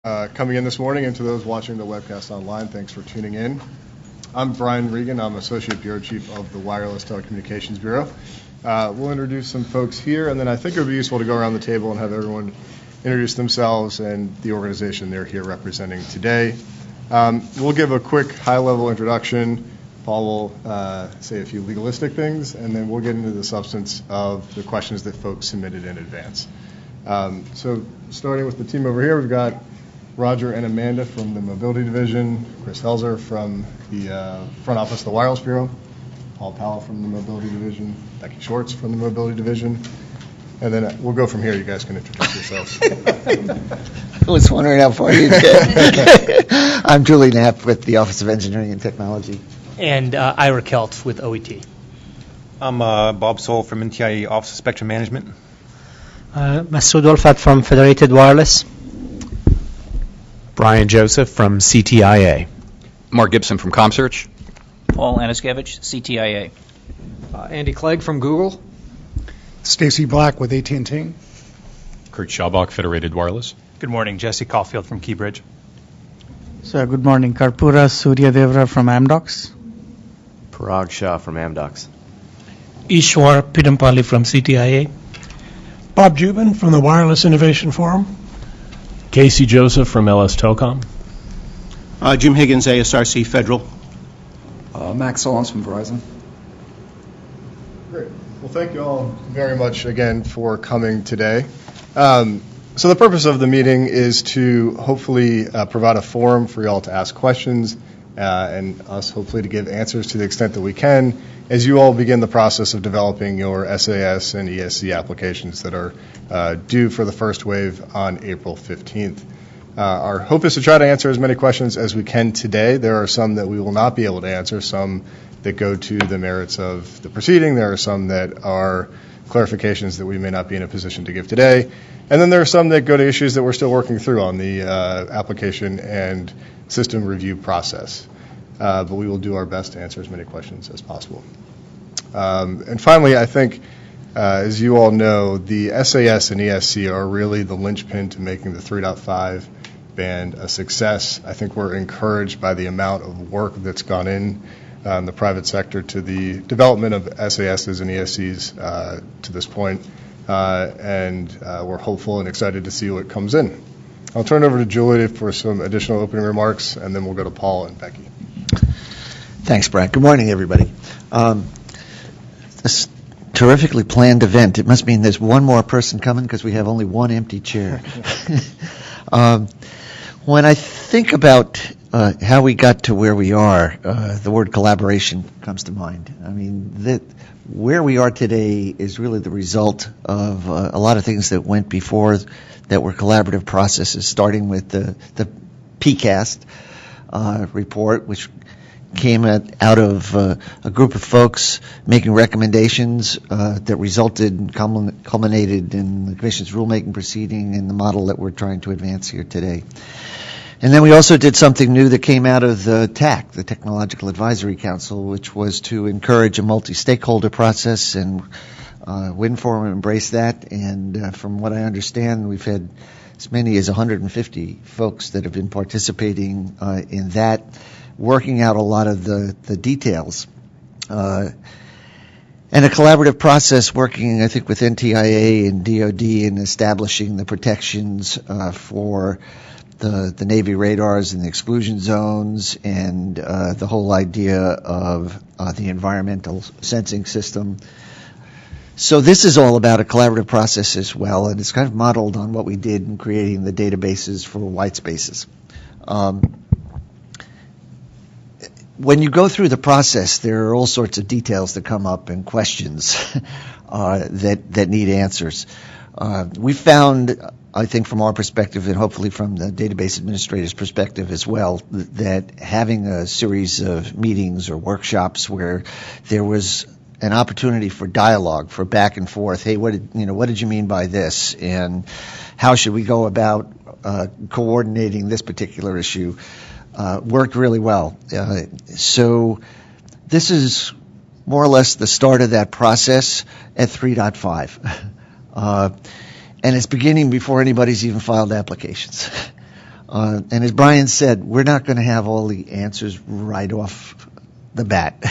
Coming in this morning, and to those watching the webcast online, thanks for tuning in. I'm Brian Regan. I'm Associate Bureau Chief of the Wireless Telecommunications Bureau. We'll introduce some folks here, and then I think it would be useful to go around the table and have everyone introduce themselves and the organization they're here representing today. We'll give a quick high-level introduction. Paul will say a few legalistic things, and then we'll get into the substance of the questions that folks submitted in advance. So starting with the team over here, we've got Roger and Amanda from the Mobility Division, Chris Helzer from the front office of the Wireless Bureau, Paul Powell from the Mobility Division, Becky Schwartz from the Mobility Division, and then we'll go from here. You guys can introduce yourselves. I was wondering how far you'd get. I'm Julie Knapp with the Office of Engineering and Technology. And Ira Kelt with OET. I'm Bob Soul from NTIA Office of Spectrum Management. Masoud Olfat from Federated Wireless. Brian Joseph from CTIA. Mark Gibson from ComSearch. Paul Anaskevich, CTIA. Andy Clegg from Google. Stacy Black with AT&T. Kurt Schabach, Federated Wireless. Good morning, Jesse Caulfield from Keybridge. So good morning, Karpura Surya Devra from Amdocs. Parag Shah from Amdocs. Ishwar Pidampalli from CTIA. Bob Jubin from the Wireless Innovation Forum. Casey Joseph from LS Telecom. Jim Higgins, ASRC Federal. Max Solons from Verizon. Great. Well, thank you all very much again for coming today. So the purpose of the meeting is to hopefully provide a forum for you all to ask questions and us hopefully to give answers to the extent that we can as you all begin the process of developing your SAS and ESC applications that are due for the first wave on April 15th. Our hope is to try to answer as many questions as we can today. There are some that we will not be able to answer, some that go to the merits of the proceeding. There are some that are clarifications that we may not be in a position to give today. And then there are some that go to issues that we're still working through on the application and system review process. But we will do our best to answer as many questions as possible. And finally, I think, as you all know, the SAS and ESC are really the linchpin to making the 3.5 band a success. I think we're encouraged by the amount of work that's gone in the private sector to the development of SASs and ESCs to this point. And we're hopeful and excited to see what comes in. I'll turn it over to Julie for some additional opening remarks, and then we'll go to Paul and Becky. Thanks, Brad. Good morning, everybody. This terrifically planned event. It must mean there's one more person coming because we have only one empty chair. When I think about how we got to where we are, the word collaboration comes to mind. I mean, where we are today is really the result of a lot of things that went before that were collaborative processes, starting with the PCAST report, which came out of a group of folks making recommendations that resulted, culminated in the Commission's rulemaking proceeding and the model that we're trying to advance here today. And then we also did something new that came out of the TAC, the Technological Advisory Council, which was to encourage a multi-stakeholder process, and WinForum embraced that. And from what I understand, we've had as many as 150 folks that have been participating in that, working out a lot of the details. And a collaborative process working, I think, with NTIA and DoD in establishing the protections for the Navy radars and the exclusion zones and the whole idea of the environmental sensing system. So this is all about a collaborative process as well, and it's kind of modeled on what we did in creating the databases for white spaces. When you go through the process, there are all sorts of details that come up and questions that need answers. We found, I think from our perspective and hopefully from the database administrator's perspective as well, that having a series of meetings or workshops where there was an opportunity for dialogue, for back and forth, hey, what did you mean by this? And how should we go about coordinating this particular issue? Worked really well. So this is more or less the start of that process at 3.5. And it's beginning before anybody's even filed applications. And as Brian said, we're not going to have all the answers right off the bat.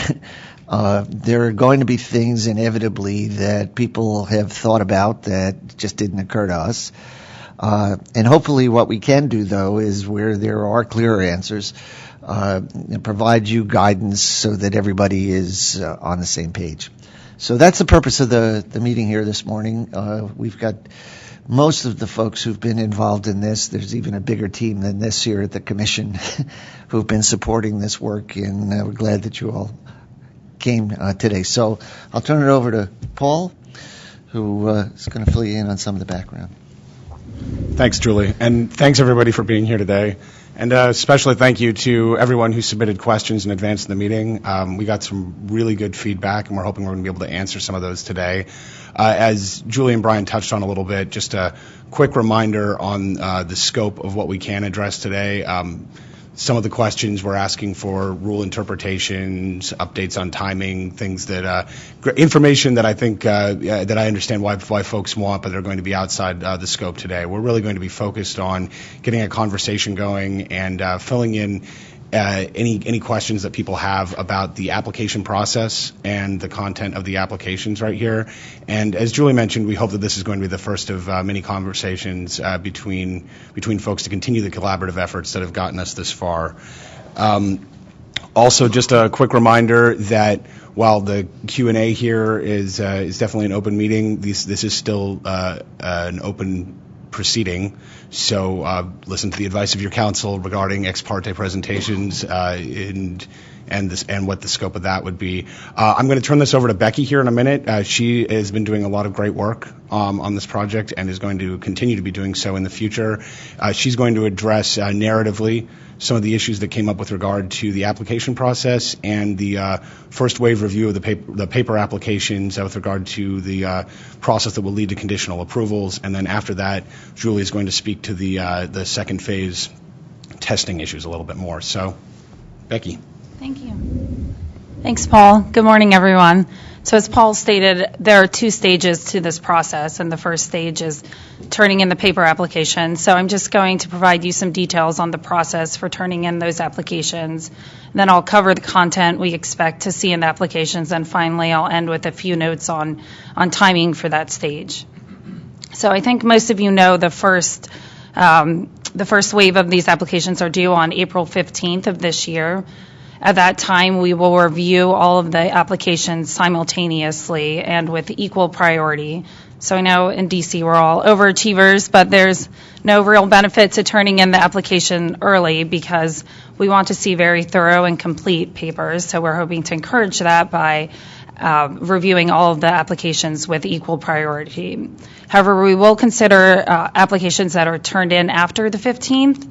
There are going to be things inevitably that people have thought about that just didn't occur to us. And hopefully what we can do, though, is where there are clearer answers, and provide you guidance so that everybody is on the same page. So that's the purpose of the meeting here this morning. We've got most of the folks who've been involved in this. There's even a bigger team than this here at the Commission who've been supporting this work, and we're glad that you all came today. So I'll turn it over to Paul, who is going to fill you in on some of the background. Thanks, Julie, and thanks everybody for being here today. And especially thank you to everyone who submitted questions in advance of the meeting. We got some really good feedback, and we're hoping we're going to be able to answer some of those today. As Julie and Brian touched on a little bit, just a quick reminder on the scope of what we can address today. Some of the questions we're asking for rule interpretations, updates on timing, things that information that I think that I understand why folks want, but they're going to be outside the scope today. We're really going to be focused on getting a conversation going and filling in any questions that people have about the application process and the content of the applications right here. And as Julie mentioned, we hope that this is going to be the first of many conversations between folks to continue the collaborative efforts that have gotten us this far. Also, just a quick reminder that while the Q&A here is definitely an open meeting, this is still an open proceeding, so listen to the advice of your counsel regarding ex parte presentations and what the scope of that would be. I'm going to turn this over to Becky here in a minute. She has been doing a lot of great work on this project and is going to continue to be doing so in the future. She's going to address narratively some of the issues that came up with regard to the application process and the first wave review of the paper applications with regard to the process that will lead to conditional approvals. And then after that, Julie is going to speak to the second phase testing issues a little bit more. So, Becky. Thank you. Thanks, Paul. Good morning, everyone. So as Paul stated, there are two stages to this process, and the first stage is turning in the paper application. So I'm just going to provide you some details on the process for turning in those applications. And then I'll cover the content we expect to see in the applications, and finally I'll end with a few notes on timing for that stage. So I think most of you know the first wave of these applications are due on April 15th of this year. At that time, we will review all of the applications simultaneously and with equal priority. So I know in DC we're all overachievers, but there's no real benefit to turning in the application early because we want to see very thorough and complete papers. So we're hoping to encourage that by reviewing all of the applications with equal priority. However, we will consider applications that are turned in after the 15th,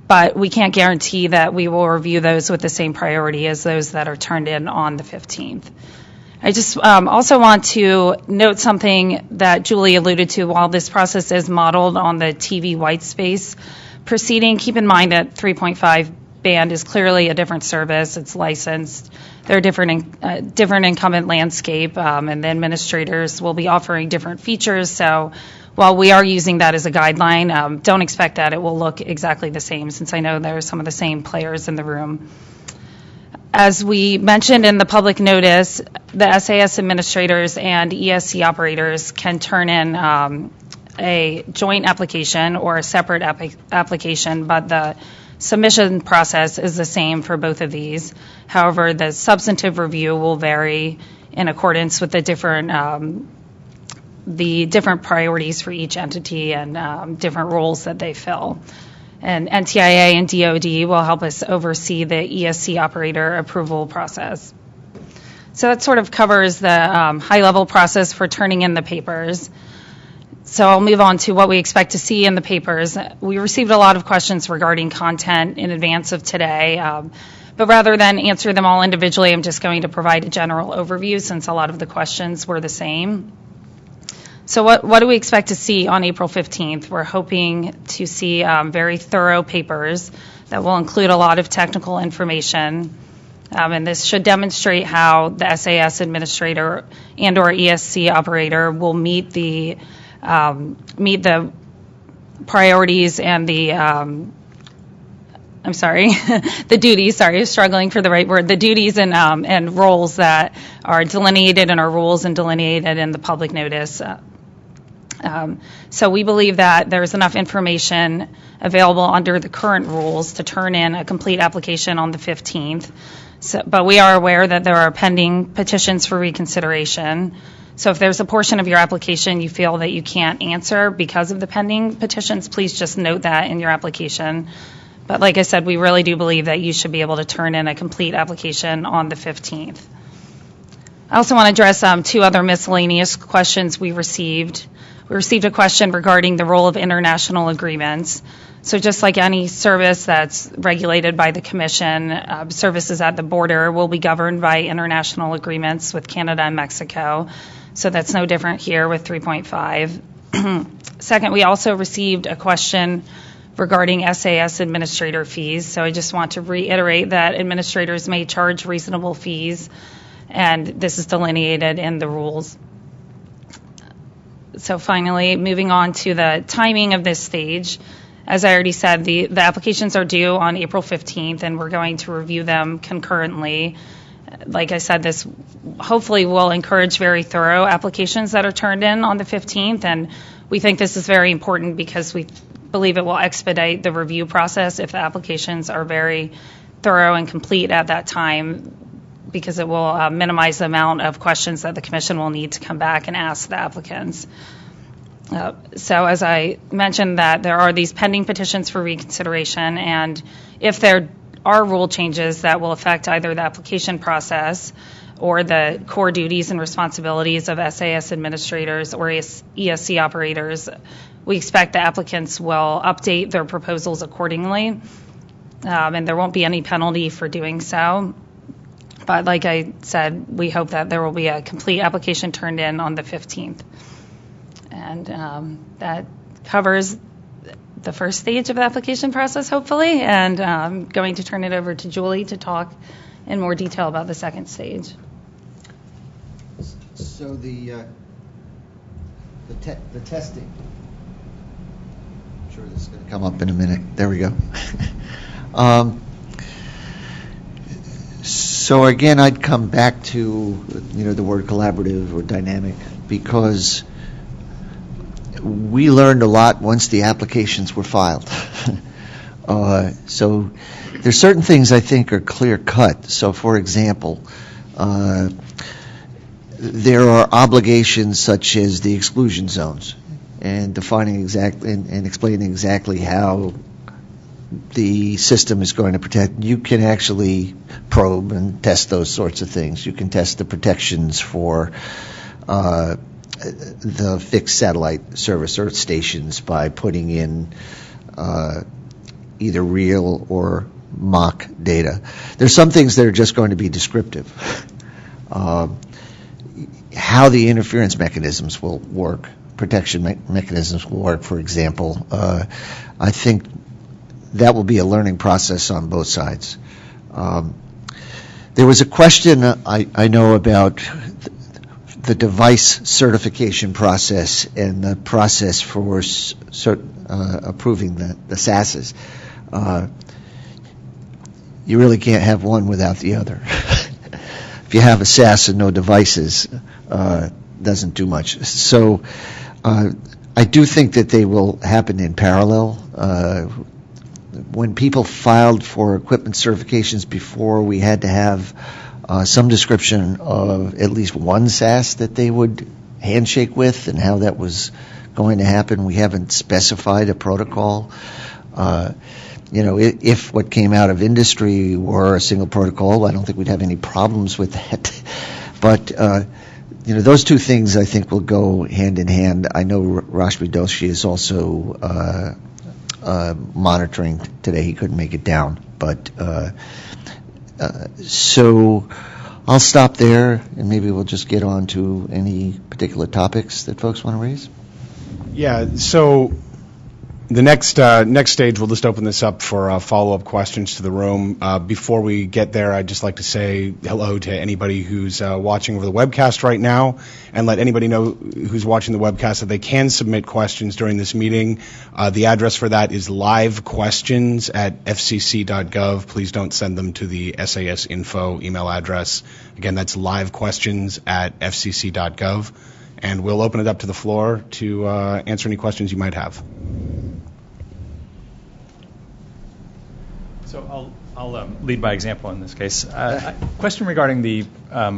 but we can't guarantee that we will review those with the same priority as those that are turned in on the 15th. I just also want to note something that Julie alluded to. While this process is modeled on the TV white space proceeding, keep in mind that 3.5 band is clearly a different service. It's licensed. There are different incumbent landscape, and the administrators will be offering different features. So while we are using that as a guideline, don't expect that it will look exactly the same, since I know there are some of the same players in the room. As we mentioned in the public notice, the SAS administrators and ESC operators can turn in a joint application or a separate application, but the submission process is the same for both of these. However, the substantive review will vary in accordance with the different priorities for each entity and different roles that they fill. And NTIA and DoD will help us oversee the ESC operator approval process. So that sort of covers the high-level process for turning in the papers. So I'll move on to what we expect to see in the papers. We received a lot of questions regarding content in advance of today, but rather than answer them all individually, I'm just going to provide a general overview since a lot of the questions were the same. So what do we expect to see on April 15th? We're hoping to see very thorough papers that will include a lot of technical information. And this should demonstrate how the SAS administrator and or ESC operator will meet the priorities and the I'm sorry, the duties, sorry, I was struggling for the right word, the duties and roles that are delineated in our rules and delineated in the public notice. So we believe that there's enough information available under the current rules to turn in a complete application on the 15th. But we are aware that there are pending petitions for reconsideration. So if there's a portion of your application you feel that you can't answer because of the pending petitions, please just note that in your application. But like I said, we really do believe that you should be able to turn in a complete application on the 15th. I also want to address 2 other miscellaneous questions we received. We received a question regarding the role of international agreements. So just like any service that's regulated by the Commission, services at the border will be governed by international agreements with Canada and Mexico. So that's no different here with 3.5. Second, we also received a question regarding SAS administrator fees. So I just want to reiterate that administrators may charge reasonable fees, and this is delineated in the rules. So finally, moving on to the timing of this stage. As I already said, the applications are due on April 15th, and we're going to review them concurrently. Like I said, this hopefully will encourage very thorough applications that are turned in on the 15th, and we think this is very important because we believe it will expedite the review process if the applications are very thorough and complete at that time, because it will minimize the amount of questions that the Commission will need to come back and ask the applicants. So as I mentioned, that there are these pending petitions for reconsideration, and if there are rule changes that will affect either the application process or the core duties and responsibilities of SAS administrators or ESC operators, we expect the applicants will update their proposals accordingly, and there won't be any penalty for doing so. But like I said, we hope that there will be a complete application turned in on the 15th. And that covers the first stage of the application process, hopefully. And I'm going to turn it over to Julie to talk in more detail about the second stage. So the testing. I'm sure this is going to come up in a minute. There we go. So again, I'd come back to the word collaborative or dynamic, because we learned a lot once the applications were filed. So there's certain things I think are clear cut. So for example, there are obligations such as the exclusion zones and defining exactly and explaining exactly how the system is going to protect. You can actually probe and test those sorts of things. You can test the protections for the fixed satellite service earth stations by putting in either real or mock data. There's some things that are just going to be descriptive. How the interference mechanisms will work, protection mechanisms will work, for example, I think that will be a learning process on both sides. There was a question I know about the device certification process and the process for approving the SASs. You really can't have one without the other. If you have a SAS and no devices, doesn't do much. So I do think that they will happen in parallel. When people filed for equipment certifications before, we had to have some description of at least one SAS that they would handshake with and how that was going to happen. We haven't specified a protocol. If what came out of industry were a single protocol, I don't think we'd have any problems with that. But those two things I think will go hand in hand. I know Rashmi Doshi is also monitoring today. He couldn't make it down, but so I'll stop there, and maybe we'll just get on to any particular topics that folks want to raise. Yeah, so The next stage, we'll just open this up for follow-up questions to the room. Before we get there, I'd just like to say hello to anybody who's watching over the webcast right now, and let anybody know who's watching the webcast that they can submit questions during this meeting. The address for that is livequestions@fcc.gov. Please don't send them to the SAS info email address. Again, that's livequestions@fcc.gov. And we'll open it up to the floor to answer any questions you might have. So I'll lead by example in this case. Question regarding the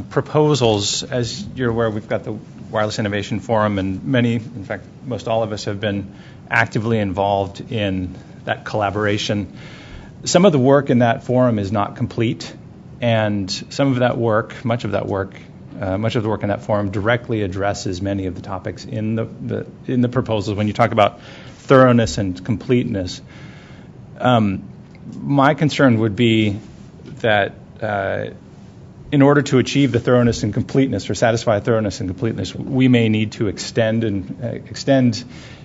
proposals. As you're aware, we've got the Wireless Innovation Forum, and many, in fact, most all of us have been actively involved in that collaboration. Some of the work in that forum is not complete, and some of that work, much of the work in that forum directly addresses many of the topics in the proposals. When you talk about thoroughness and completeness, my concern would be that in order to achieve the thoroughness and completeness, or satisfy thoroughness and completeness, we may need to extend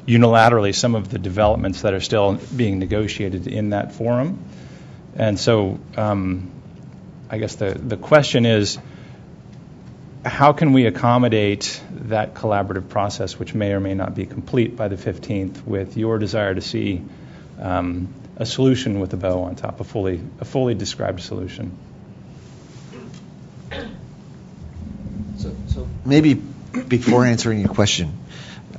unilaterally some of the developments that are still being negotiated in that forum. And so I guess the question is, how can we accommodate that collaborative process, which may or may not be complete by the 15th, with your desire to see a solution with a bow on top, a fully described solution? So maybe before answering your question,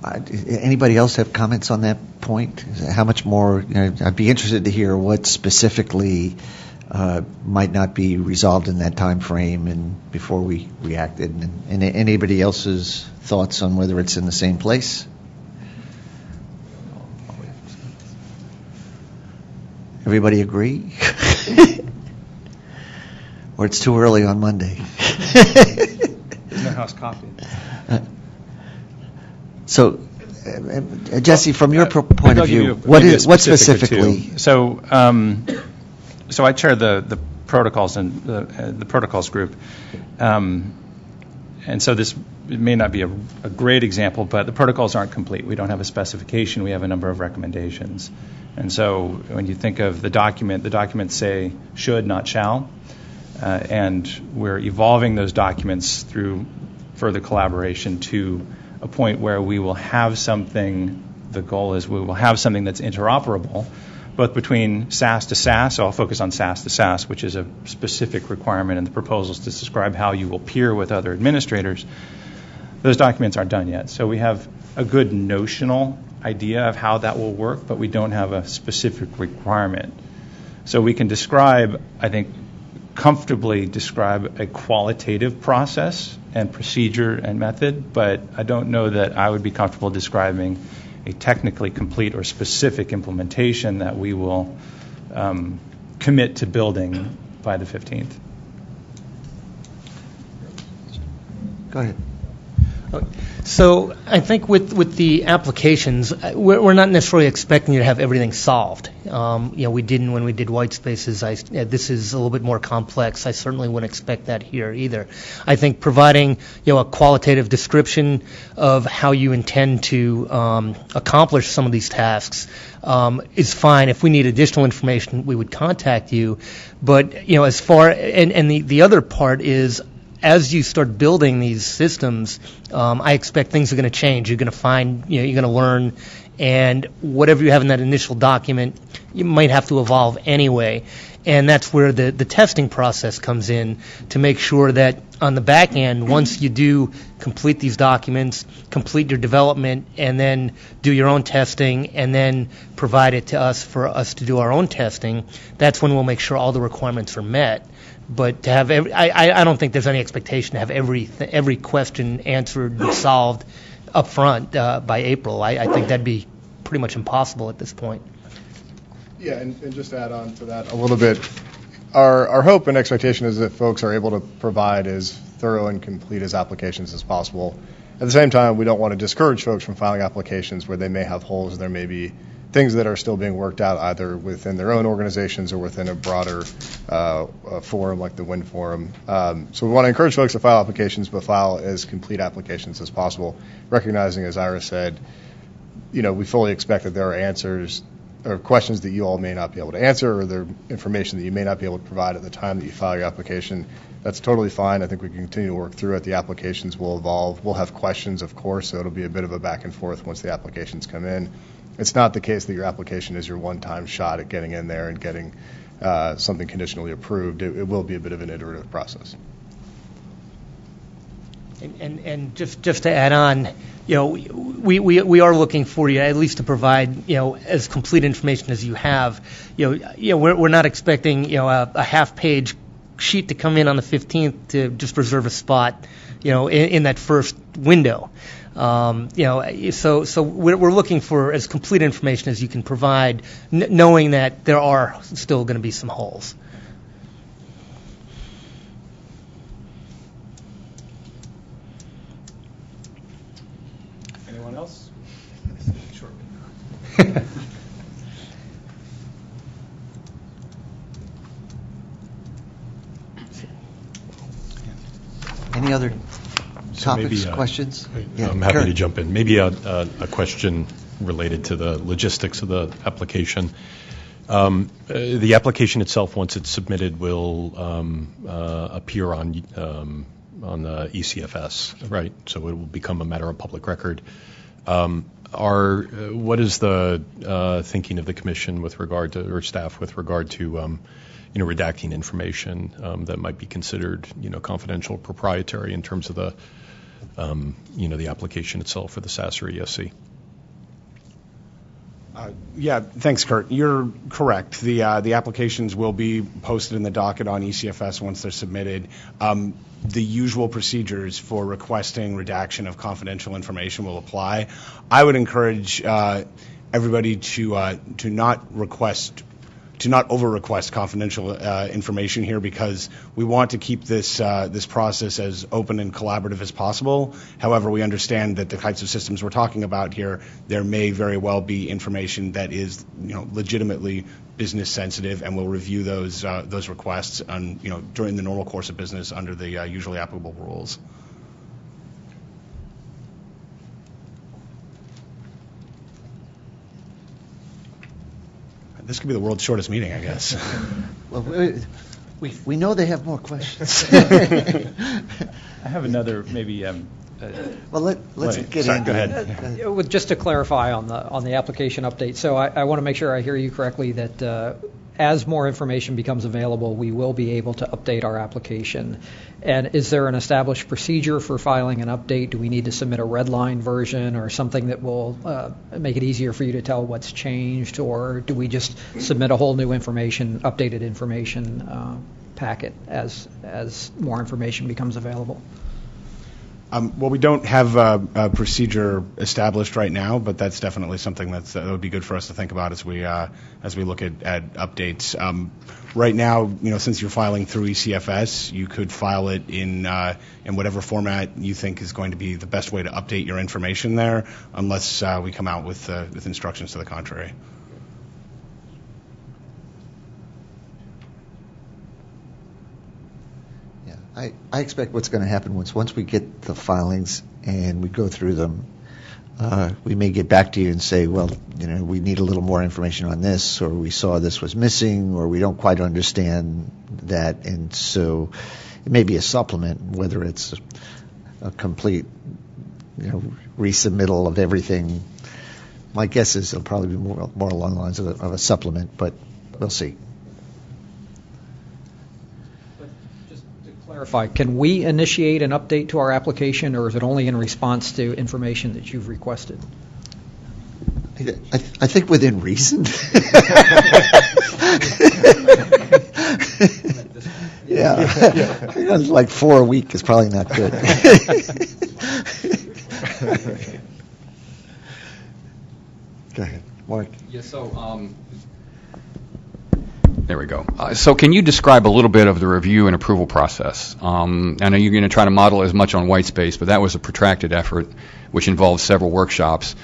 anybody else have comments on that point? How much more? I'd be interested to hear what specifically might not be resolved in that time frame, and before we reacted, and anybody else's thoughts on whether it's in the same place. Everybody agree? Or it's too early on Monday? There's no house coffee. So, Jesse, from your point of view, what specifically? So I chair the protocols and the protocols group, and so this may not be a great example, but the protocols aren't complete. We don't have a specification. We have a number of recommendations. And so when you think of the documents say should, not shall, and we're evolving those documents through further collaboration to a point where we will have something. The goal is we will have something that's interoperable, both between SAS to SAS. So I'll focus on SAS to SAS, which is a specific requirement in the proposals to describe how you will peer with other administrators. Those documents aren't done yet. So we have a good notional idea of how that will work, but we don't have a specific requirement. So we can describe, I think, comfortably describe a qualitative process and procedure and method, but I don't know that I would be comfortable describing a technically complete or specific implementation that we will commit to building by the 15th. Go ahead. So I think with the applications, we're not necessarily expecting you to have everything solved. We didn't when we did white spaces. This is a little bit more complex. I certainly wouldn't expect that here either. I think providing a qualitative description of how you intend to accomplish some of these tasks is fine. If we need additional information, we would contact you. But as far and the other part is, as you start building these systems, I expect things are going to change. You're going to find, you're going to learn, and whatever you have in that initial document, you might have to evolve anyway. And that's where the testing process comes in, to make sure that on the back end, once you do complete these documents, complete your development, and then do your own testing, and then provide it to us for us to do our own testing, that's when we'll make sure all the requirements are met. But to have I don't think there's any expectation to have every question answered and solved up front by April. I think that'd be pretty much impossible at this point. Yeah, and just to add on to that a little bit, our hope and expectation is that folks are able to provide as thorough and complete as applications as possible. At the same time, we don't want to discourage folks from filing applications where they may have holes. There may be things that are still being worked out either within their own organizations or within a broader forum like the WIN Forum. So we want to encourage folks to file applications, but file as complete applications as possible, recognizing, as Ira said, we fully expect that there are answers or questions that you all may not be able to answer, or there are information that you may not be able to provide at the time that you file your application. That's totally fine. I think we can continue to work through it. The applications will evolve. We'll have questions, of course, so it'll be a bit of a back and forth once the applications come in. It's not the case that your application is your one-time shot at getting in there and getting something conditionally approved. It will be a bit of an iterative process. And just to add on, we are looking for you at least to provide as complete information as you have. We're not expecting a half-page sheet to come in on the 15th to just reserve a spot in that first window. So we're looking for as complete information as you can provide, knowing that there are still going to be some holes. Anyone else? Sure. Any other topics, maybe, questions? I'm happy to jump in. Maybe a question related to the logistics of the application. The application itself, once it's submitted, will appear on the ECFS, right? So it will become a matter of public record. What is the thinking of the commission with regard to, or staff with regard to, redacting information that might be considered, confidential, proprietary in terms of the, the application itself for the SAS or ESC? Yeah, thanks, Kurt. You're correct. The applications will be posted in the docket on ECFS once they're submitted. The usual procedures for requesting redaction of confidential information will apply. I would encourage everybody to not over-request confidential information here, because we want to keep this process as open and collaborative as possible. However, we understand that the types of systems we're talking about here, there may very well be information that is, legitimately business sensitive, and we'll review those requests during the normal course of business under the usually applicable rules. This could be the world's shortest meeting, I guess. Well, we know they have more questions. I have another, maybe. Well, let's get Sorry, in. Go ahead. Just to clarify on the application update, so I want to make sure I hear you correctly that as more information becomes available, we will be able to update our application. And is there an established procedure for filing an update? Do we need to submit a red line version or something that will make it easier for you to tell what's changed, or do we just submit a whole new updated information packet as more information becomes available? Well, we don't have a procedure established right now, but that's definitely something that would be good for us to think about as we look at updates. Right now, since you're filing through ECFS, you could file it in whatever format you think is going to be the best way to update your information there, unless we come out with instructions to the contrary. I expect what's going to happen once we get the filings and we go through them, we may get back to you and say, well, we need a little more information on this, or we saw this was missing, or we don't quite understand that, and so it may be a supplement, whether it's a complete, resubmittal of everything. My guess is it'll probably be more along the lines of a supplement, but we'll see. Clarify, can we initiate an update to our application, or is it only in response to information that you've requested? I think within reason. Yeah. Like 4 a week is probably not good. Go ahead, Mark. Yeah, so there we go. So can you describe a little bit of the review and approval process? I know you're going to try to model as much on white space, but that was a protracted effort which involved several workshops.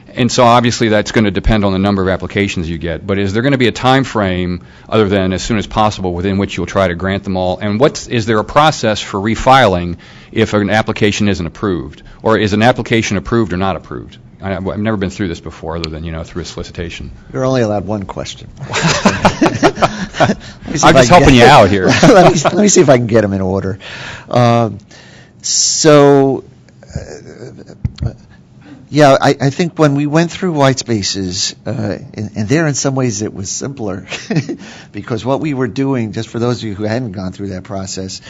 And so obviously that's going to depend on the number of applications you get. But is there going to be a time frame other than as soon as possible within which you'll try to grant them all? And is there a process for refiling if an application isn't approved? Or is an application approved or not approved? I've never been through this before, other than through a solicitation. You're only allowed one question. I'm just helping you out here. let me see if I can get them in order. I think when we went through white spaces, and there in some ways it was simpler, because what we were doing, just for those of you who hadn't gone through that process,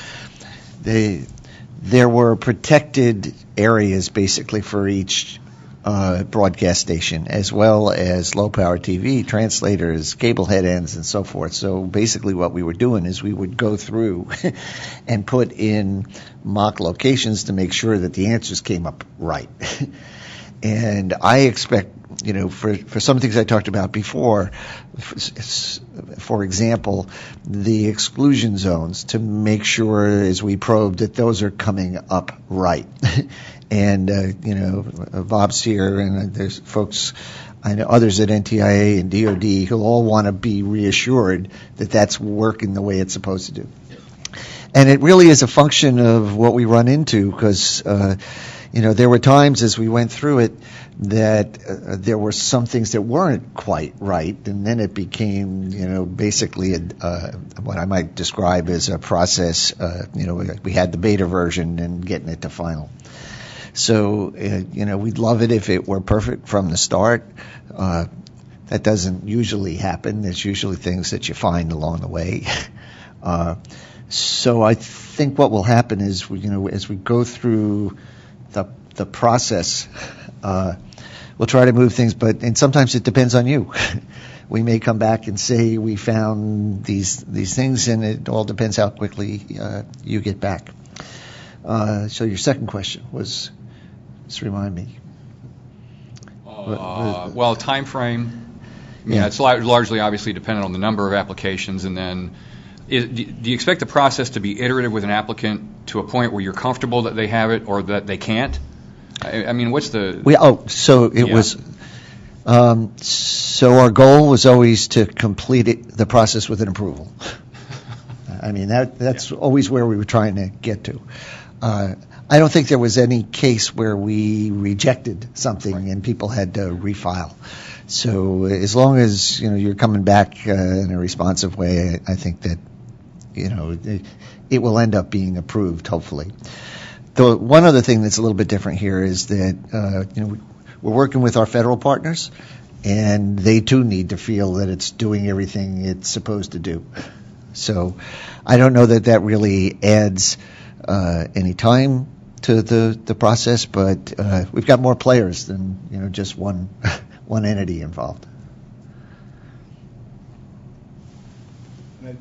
there were protected areas basically for each broadcast station, as well as low-power TV, translators, cable head ends, and so forth. So basically what we were doing is we would go through and put in mock locations to make sure that the answers came up right. And I expect, for some things I talked about before, for example, the exclusion zones, to make sure as we probe that those are coming up right. And, Bob's here, and there's folks, I know others at NTIA and DOD who all want to be reassured that that's working the way it's supposed to do. And it really is a function of what we run into, because there were times as we went through it that there were some things that weren't quite right, and then it became, basically what I might describe as a process. We had the beta version and getting it to final. So, we'd love it if it were perfect from the start. That doesn't usually happen. There's usually things that you find along the way. So I think what will happen is, as we go through the process, we'll try to move things, and sometimes it depends on you. We may come back and say we found these things, and it all depends how quickly you get back. So your second question was, just remind me. Well, time frame. It's largely obviously dependent on the number of applications, and then do you expect the process to be iterative with an applicant to a point where you're comfortable that they have it or that they can't? I mean, what's the... So our goal was always to complete the process with an approval. I mean, that's always where we were trying to get to. I don't think there was any case where we rejected something and people had to refile. So as long as you're coming back in a responsive way, I think that it will end up being approved, hopefully. The one other thing that's a little bit different here is that we're working with our federal partners, and they too need to feel that it's doing everything it's supposed to do. So I don't know that really adds any time to the process, but we've got more players than just one entity involved.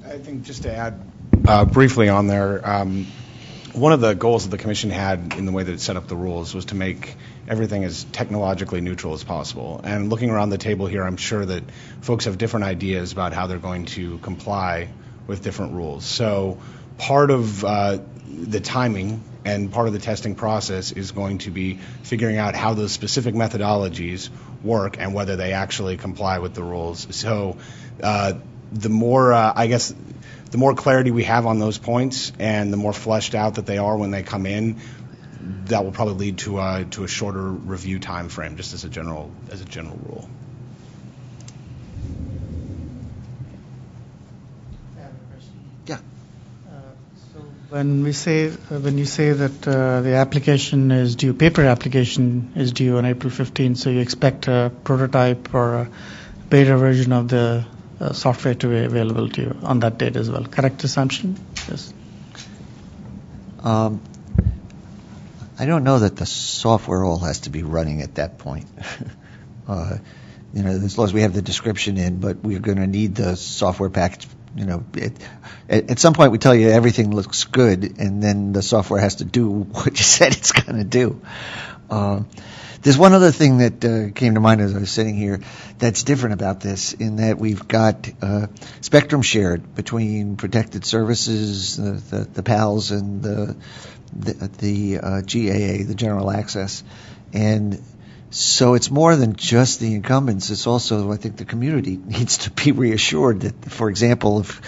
I think just to add briefly on there, one of the goals that the Commission had in the way that it set up the rules was to make everything as technologically neutral as possible. And looking around the table here, I'm sure that folks have different ideas about how they're going to comply with different rules. So part of the timing and part of the testing process is going to be figuring out how those specific methodologies work and whether they actually comply with the rules. So the more clarity we have on those points and the more fleshed out that they are when they come in, that will probably lead to a shorter review time frame, just as a general rule. Yeah. So when you say that the application is due, paper application is due on April 15th, so you expect a prototype or a beta version of the software to be available to you on that date as well. Correct assumption? Yes. I don't know that the software all has to be running at that point. As long as we have the description in, but we're going to need the software package. At some point we tell you everything looks good, and then the software has to do what you said it's going to do. There's one other thing that came to mind as I was sitting here that's different about this, in that we've got spectrum shared between protected services, the PALs, and the GAA, the general access. And so it's more than just the incumbents. It's also, I think, the community needs to be reassured that, for example, if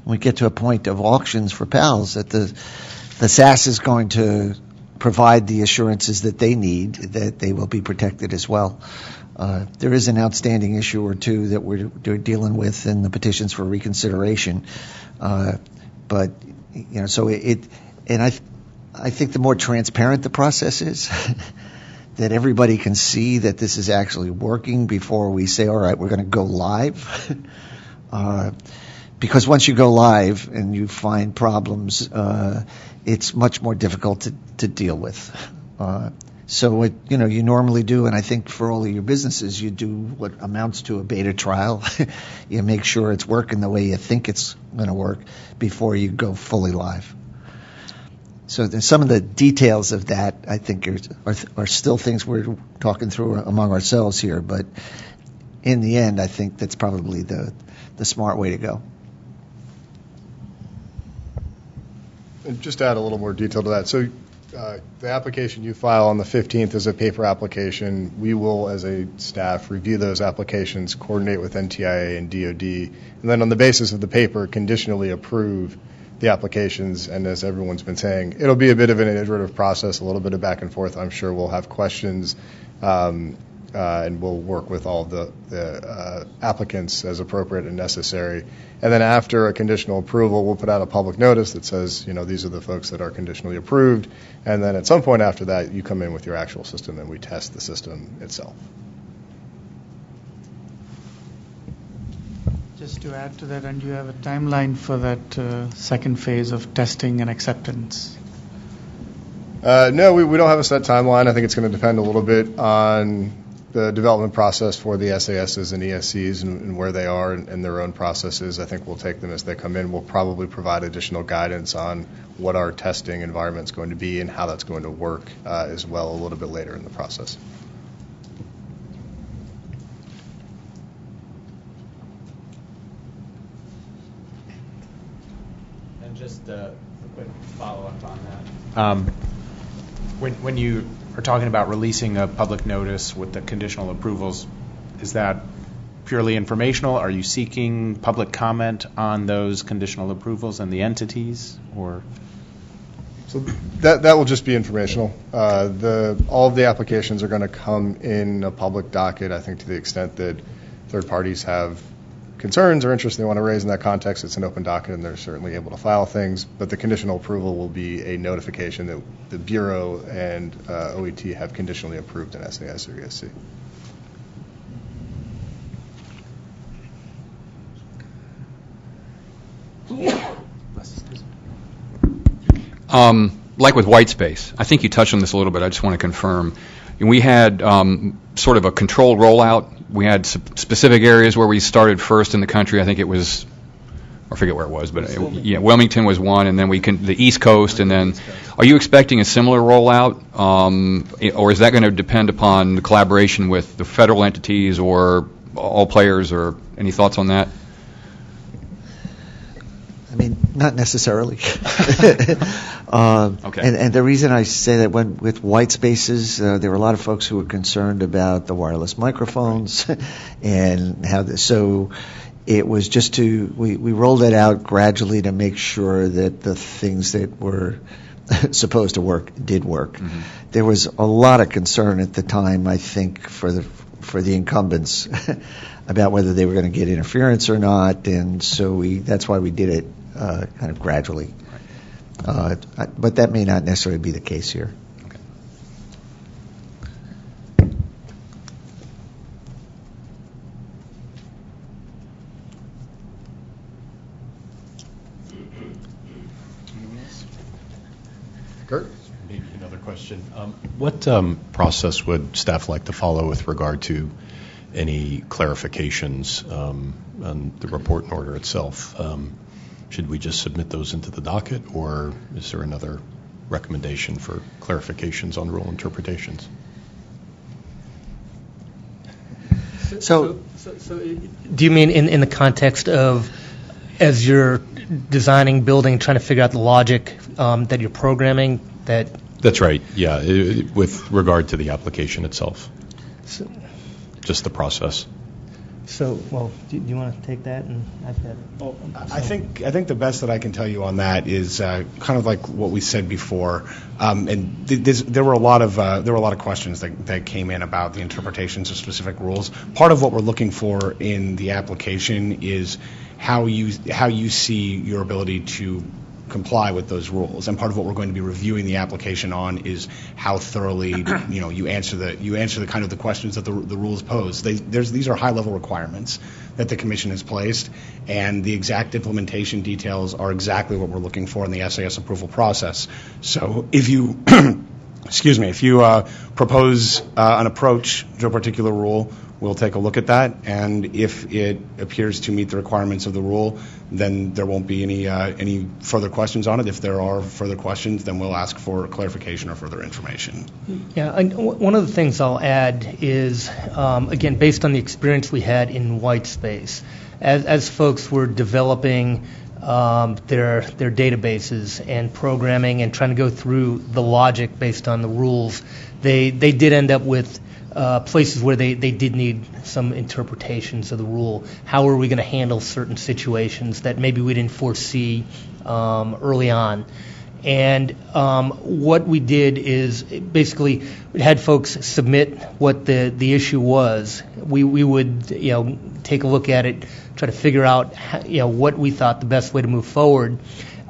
we get to a point of auctions for PALs, that the SAS is going to provide the assurances that they need, that they will be protected as well. There is an outstanding issue or two that we're dealing with in the petitions for reconsideration, but so and I think the more transparent the process is, that everybody can see that this is actually working before we say, all right, we're going to go live. Because once you go live and you find problems, it's much more difficult to deal with. So what you normally do, and I think for all of your businesses, you do what amounts to a beta trial. You make sure it's working the way you think it's going to work before you go fully live. So there's some of the details of that, I think, are still things we're talking through among ourselves here. But in the end, I think that's probably the smart way to go. And just to add a little more detail to that. So the application you file on the 15th is a paper application. We will, as a staff, review those applications, coordinate with NTIA and DOD, and then on the basis of the paper, conditionally approve the applications. And as everyone's been saying, it'll be a bit of an iterative process, a little bit of back and forth. I'm sure we'll have questions, and we'll work with all the applicants as appropriate and necessary. And then after a conditional approval, we'll put out a public notice that says, these are the folks that are conditionally approved. And then at some point after that, you come in with your actual system and we test the system itself. Just to add to that, and you have a timeline for that second phase of testing and acceptance? No, we don't have a set timeline. I think it's going to depend a little bit on the development process for the SASs and ESCs and where they are in their own processes. I think we'll take them as they come in. We'll probably provide additional guidance on what our testing environment is going to be and how that's going to work as well a little bit later in the process. And just a quick follow-up on that. When you are talking about releasing a public notice with the conditional approvals, is that purely informational? Are you seeking public comment on those conditional approvals and the entities, or? So that will just be informational. All of the applications are going to come in a public docket. I think to the extent that third parties have concerns or interests they want to raise in that context, it's an open docket and they're certainly able to file things. But the conditional approval will be a notification that the Bureau and OET have conditionally approved an SAS or ESC. Like with white space, I think you touched on this a little bit. I just want to confirm. We had sort of a controlled rollout. We had specific areas where we started first in the country. I think it was, I forget where it was, but Wilmington was one, and then the East Coast, and then are you expecting a similar rollout, or is that going to depend upon the collaboration with the federal entities or all players, or any thoughts on that? I mean, not necessarily. Okay. And the reason I say that with white spaces, there were a lot of folks who were concerned about the wireless microphones and how so it was just we rolled it out gradually to make sure that the things that were supposed to work did work. Mm-hmm. There was a lot of concern at the time, I think, for the incumbents about whether they were going to get interference or not, and so that's why we did it kind of gradually. But that may not necessarily be the case here. Okay. Kurt? Maybe another question. What process would staff like to follow with regard to any clarifications on the report and order itself? Should we just submit those into the docket, or is there another recommendation for clarifications on rule interpretations? So do you mean in the context of, as you're designing, building, trying to figure out the logic that you're programming? That's right, yeah, with regard to the application itself. Just the process. So, well, do you want to take that? And I've got. I think the best that I can tell you on that is kind of like what we said before, and there were a lot of questions that came in about the interpretations of specific rules. Part of what we're looking for in the application is how you see your ability to comply with those rules, and part of what we're going to be reviewing the application on is how thoroughly you answer the kind of the questions that the rules pose. These are high level requirements that the Commission has placed, and the exact implementation details are exactly what we're looking for in the SAS approval process. So if you propose an approach to a particular rule, we'll take a look at that, and if it appears to meet the requirements of the rule, then there won't be any further questions on it. If there are further questions, then we'll ask for clarification or further information. Yeah, and one of the things I'll add is, again, based on the experience we had in white space, as folks were developing their databases and programming and trying to go through the logic based on the rules, they did end up with places where they did need some interpretations of the rule. How are we going to handle certain situations that maybe we didn't foresee early on? And what we did is basically we had folks submit what the issue was. We would take a look at it, try to figure out what we thought the best way to move forward.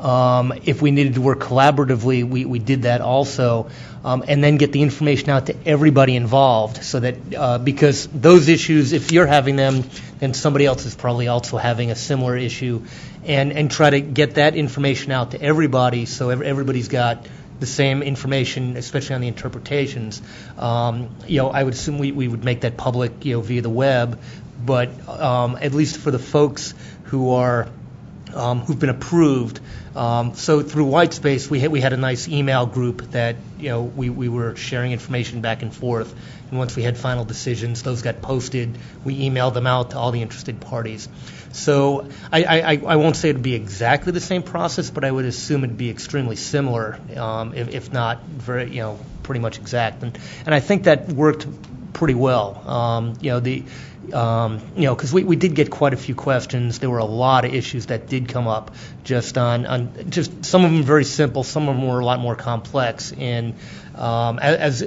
If we needed to work collaboratively, we did that also, and then get the information out to everybody involved, so that because those issues, if you're having them, then somebody else is probably also having a similar issue, and try to get that information out to everybody, so everybody's got the same information, especially on the interpretations. I would assume we would make that public, via the web, but at least for the folks who are who've been approved. So through Whitespace, we had a nice email group that we were sharing information back and forth. And once we had final decisions, those got posted. We emailed them out to all the interested parties. So I won't say it would be exactly the same process, but I would assume it'd be extremely similar, if not very, pretty much exact. And I think that worked pretty well. Because we did get quite a few questions. There were a lot of issues that did come up, just on just some of them very simple, some of them were a lot more complex. And as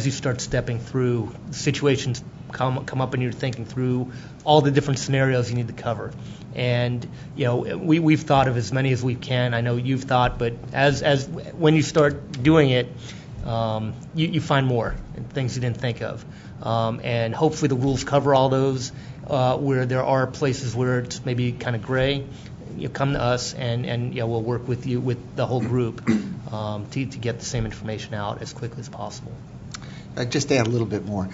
you start stepping through, situations come up, and you're thinking through all the different scenarios you need to cover. And we've thought of as many as we can. I know you've thought, but as when you start doing it, you find more things you didn't think of. And hopefully the rules cover all those. Where there are places where it's maybe kind of gray, you come to us, and we'll work with you, with the whole group, to get the same information out as quickly as possible. I'd just add a little bit more.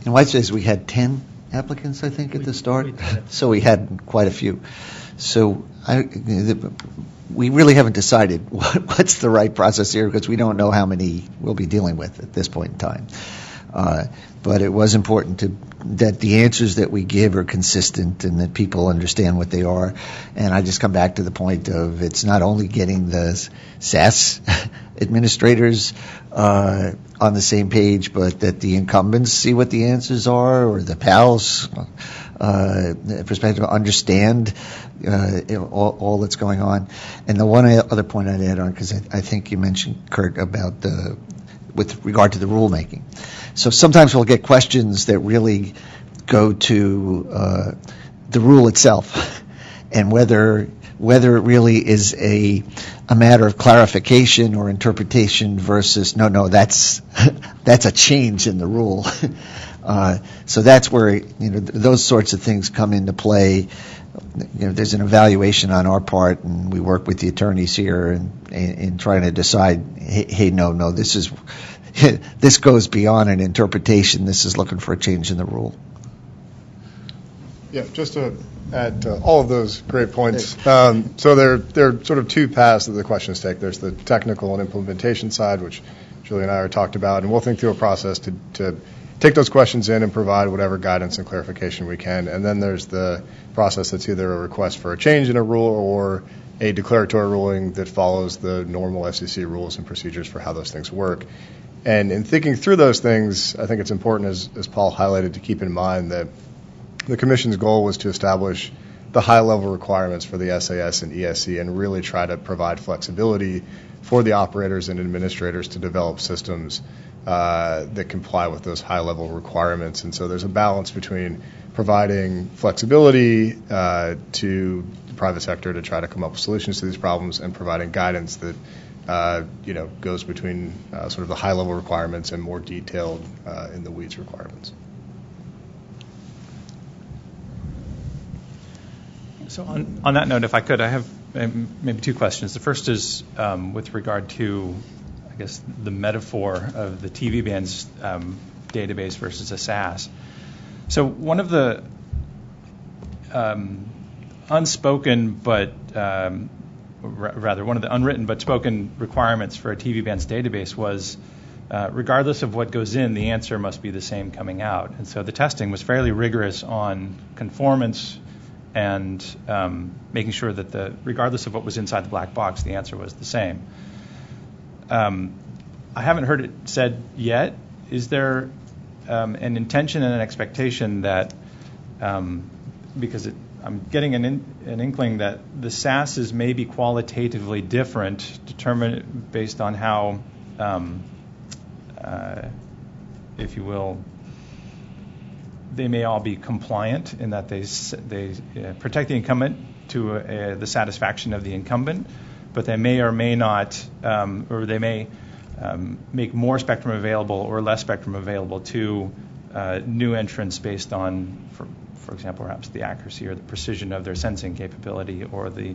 In Whitespace, we had 10 applicants, I think, at the start, so we had quite a few. So we really haven't decided what's the right process here, because we don't know how many we'll be dealing with at this point in time. But it was important that the answers that we give are consistent and that people understand what they are. And I just come back to the point of it's not only getting the SAS administrators on the same page, but that the incumbents see what the answers are, or the PALs perspective understand all that's going on. And the one other point I'd add on, because I think you mentioned, Kurt, about with regard to the rulemaking. So sometimes we'll get questions that really go to the rule itself, and whether it really is a matter of clarification or interpretation versus no, that's a change in the rule. So that's where those sorts of things come into play. There's an evaluation on our part, and we work with the attorneys here in trying to decide, hey, no, this goes beyond an interpretation. This is looking for a change in the rule. Yeah, just to add to all of those great points. So there are sort of two paths that the questions take. There's the technical and implementation side, which Julie and I are talked about, and we'll think through a process to take those questions in and provide whatever guidance and clarification we can. And then there's the process that's either a request for a change in a rule or a declaratory ruling that follows the normal FCC rules and procedures for how those things work. And in thinking through those things, I think it's important, as Paul highlighted, to keep in mind that the Commission's goal was to establish the high-level requirements for the SAS and ESC and really try to provide flexibility for the operators and administrators to develop systems that comply with those high-level requirements. And so there's a balance between providing flexibility to the private sector to try to come up with solutions to these problems and providing guidance that goes between sort of the high-level requirements and more detailed in the weeds requirements. So on that note, if I could, I have maybe two questions. The first is with regard to, I guess, the metaphor of the TV bands database versus a SAS. So one of the unspoken but rather one of the unwritten but spoken requirements for a TV bands database was regardless of what goes in, the answer must be the same coming out. And so the testing was fairly rigorous on conformance and making sure that regardless of what was inside the black box, the answer was the same. I haven't heard it said yet. Is there an intention and an expectation that, because I'm getting an inkling that the SASs may be qualitatively different, determined based on how, if you will, they may all be compliant in that they protect the incumbent to the satisfaction of the incumbent, but they may or may not, or they may make more spectrum available or less spectrum available to new entrants based on, for example, perhaps the accuracy or the precision of their sensing capability or the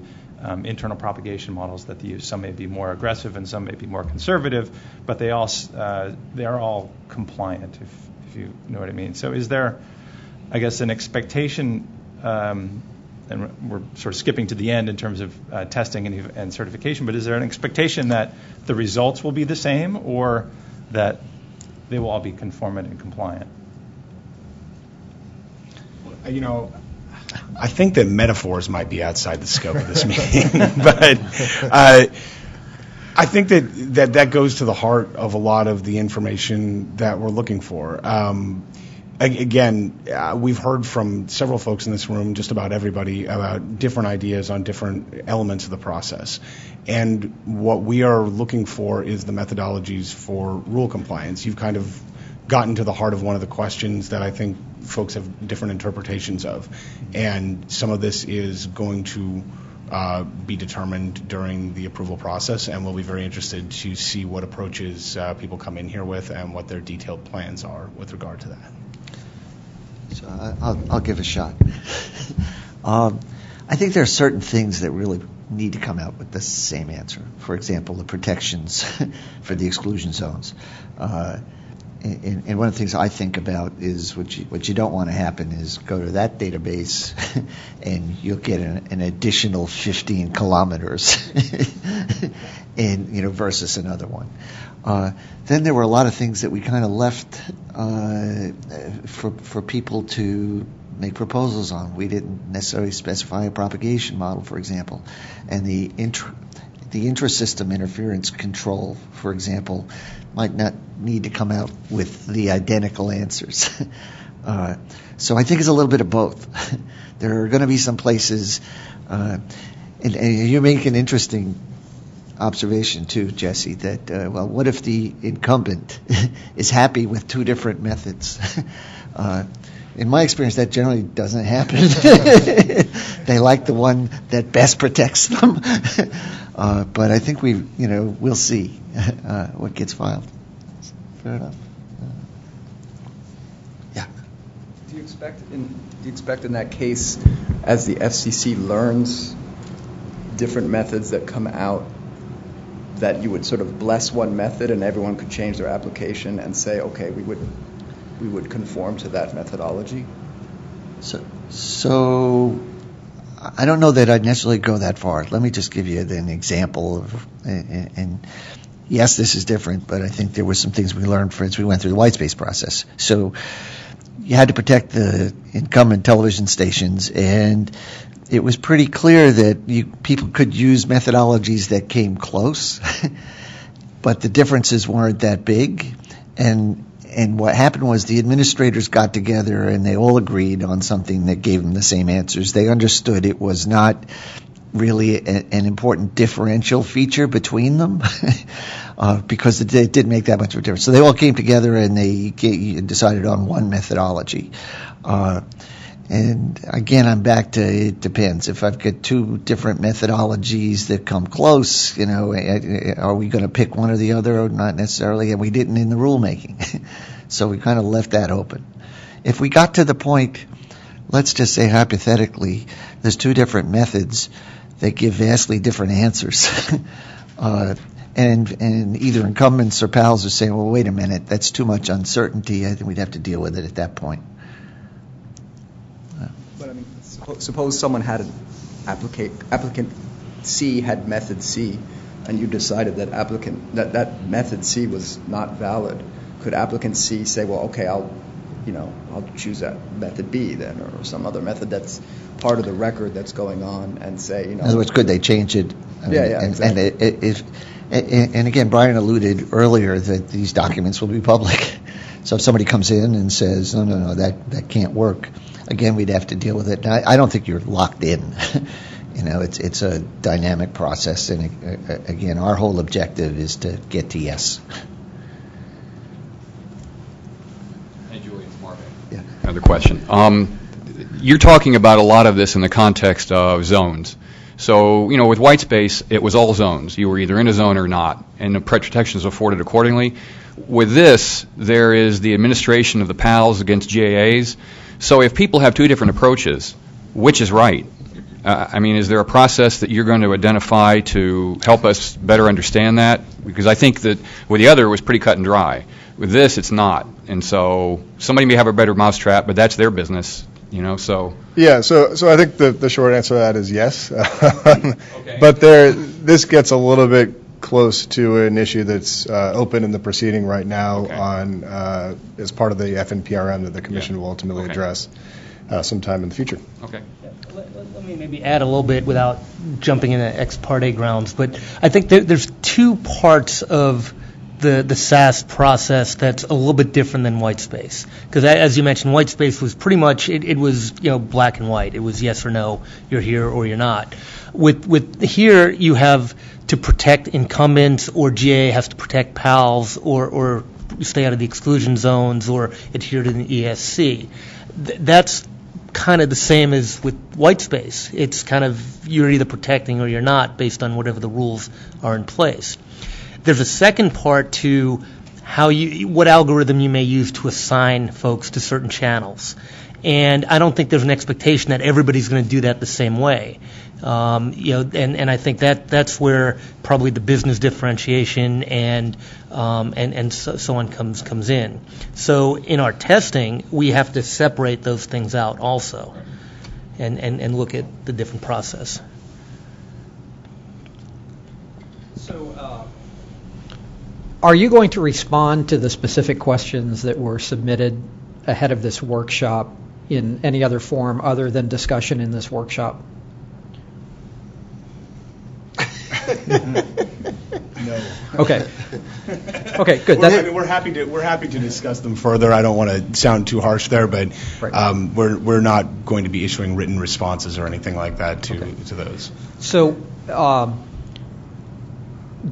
internal propagation models that they use. Some may be more aggressive and some may be more conservative, but they are all compliant, if you know what I mean. So is there, I guess, an expectation, and we're sort of skipping to the end in terms of testing and certification, but is there an expectation that the results will be the same or that they will all be conformant and compliant? I think that metaphors might be outside the scope of this meeting, but I think that goes to the heart of a lot of the information that we're looking for. Again, we've heard from several folks in this room, just about everybody, about different ideas on different elements of the process. And what we are looking for is the methodologies for rule compliance. You've kind of gotten to the heart of one of the questions that I think folks have different interpretations of. And some of this is going to be determined during the approval process, and we'll be very interested to see what approaches people come in here with and what their detailed plans are with regard to that. So I'll give a shot. I think there are certain things that really need to come out with the same answer. For example, the protections for the exclusion zones. And one of the things I think about is what you don't want to happen is go to that database and you'll get an additional 15 kilometers and versus another one. Then there were a lot of things that we kind of left for people to make proposals on. We didn't necessarily specify a propagation model, for example, and the intrasystem interference control, for example, might not need to come out with the identical answers. So I think it's a little bit of both. There are going to be some places, and you make an interesting observation too, Jesse, that, what if the incumbent is happy with two different methods? In my experience, that generally doesn't happen. They like the one that best protects them. But I think we'll see what gets filed. Fair enough. Yeah. Do you expect in that case, as the FCC learns different methods that come out, that you would sort of bless one method and everyone could change their application and say, okay, we would conform to that methodology? So I don't know that I'd necessarily go that far. Let me just give you an example of, and yes, this is different, but I think there were some things we learned as we went through the white space process. So you had to protect the incumbent television stations, and it was pretty clear that people could use methodologies that came close, but the differences weren't that big. And And what happened was the administrators got together and they all agreed on something that gave them the same answers. They understood it was not really an important differential feature between them because it didn't make that much of a difference. So they all came together and they decided on one methodology. And again, I'm back to it depends. If I've got two different methodologies that come close, are we going to pick one or the other? Or not necessarily, and we didn't in the rulemaking. So we kind of left that open. If we got to the point, let's just say hypothetically, there's two different methods that give vastly different answers. And either incumbents or pals are saying, well, wait a minute, that's too much uncertainty. I think we'd have to deal with it at that point. But I mean, suppose someone had an applicant C had method C, and you decided that that method C was not valid. Could applicant C say, well, okay, I'll choose that method B then, or some other method that's part of the record that's going on, and say, In other words, could they change it? Exactly. And again, Brian alluded earlier that these documents will be public. So if somebody comes in and says, no, that can't work, again, we'd have to deal with it. Now, I don't think you're locked in. It's a dynamic process, and again, our whole objective is to get to yes. Hey, Julian, it's Mark. Yeah. Another question. You're talking about a lot of this in the context of zones. So, with white space, it was all zones. You were either in a zone or not, and the protection is afforded accordingly. With this, there is the administration of the PALs against GAAs. So if people have two different approaches, which is right? Is there a process that you're going to identify to help us better understand that? Because I think that with the other, it was pretty cut and dry. With this, it's not. And so somebody may have a better mousetrap, but that's their business, so. Yeah, so I think the short answer to that is yes. Okay. But this gets a little bit close to an issue that's open in the proceeding right now on as part of the FNPRM that the Commission will ultimately address sometime in the future. Okay. Let me maybe add a little bit without jumping into ex parte grounds, but I think there's two parts of the SAS process that's a little bit different than white space. Because as you mentioned, white space was pretty much, it was black and white. It was yes or no, you're here or you're not. With here, you have to protect incumbents, or GA has to protect PALs, or stay out of the exclusion zones, or adhere to the ESC. That's kind of the same as with white space. It's kind of, you're either protecting or you're not based on whatever the rules are in place. There's a second part to what algorithm you may use to assign folks to certain channels. And I don't think there's an expectation that everybody's going to do that the same way. And I think that's where probably the business differentiation and so on comes in. So in our testing, we have to separate those things out also, and look at the different process. So, are you going to respond to the specific questions that were submitted ahead of this workshop in any other form other than discussion in this workshop? No. Okay. Okay, good. We're happy to discuss them further. I don't want to sound too harsh there, but we're not going to be issuing written responses or anything like that to those. So,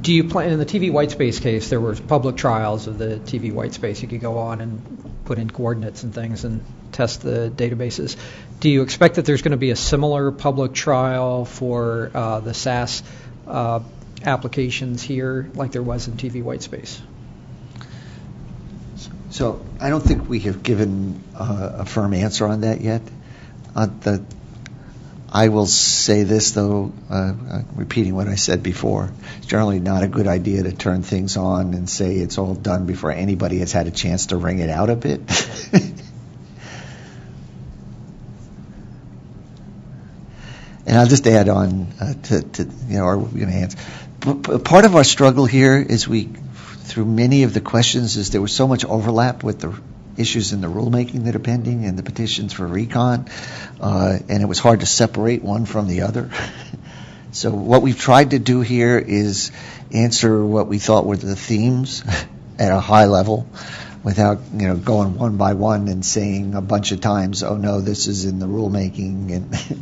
do you plan, in the TV whitespace case, there were public trials of the TV whitespace. You could go on and put in coordinates and things and test the databases. Do you expect that there's going to be a similar public trial for the SAS applications here like there was in TV whitespace? So I don't think we have given a firm answer on that yet. I will say this, though, repeating what I said before. It's generally not a good idea to turn things on and say it's all done before anybody has had a chance to wring it out a bit. And I'll just add on are we going to answer? Part of our struggle here is through many of the questions, is there was so much overlap with the issues in the rulemaking that are pending and the petitions for recon, and it was hard to separate one from the other. So what we've tried to do here is answer what we thought were the themes at a high level, without going one by one and saying a bunch of times, oh no, this is in the rulemaking. And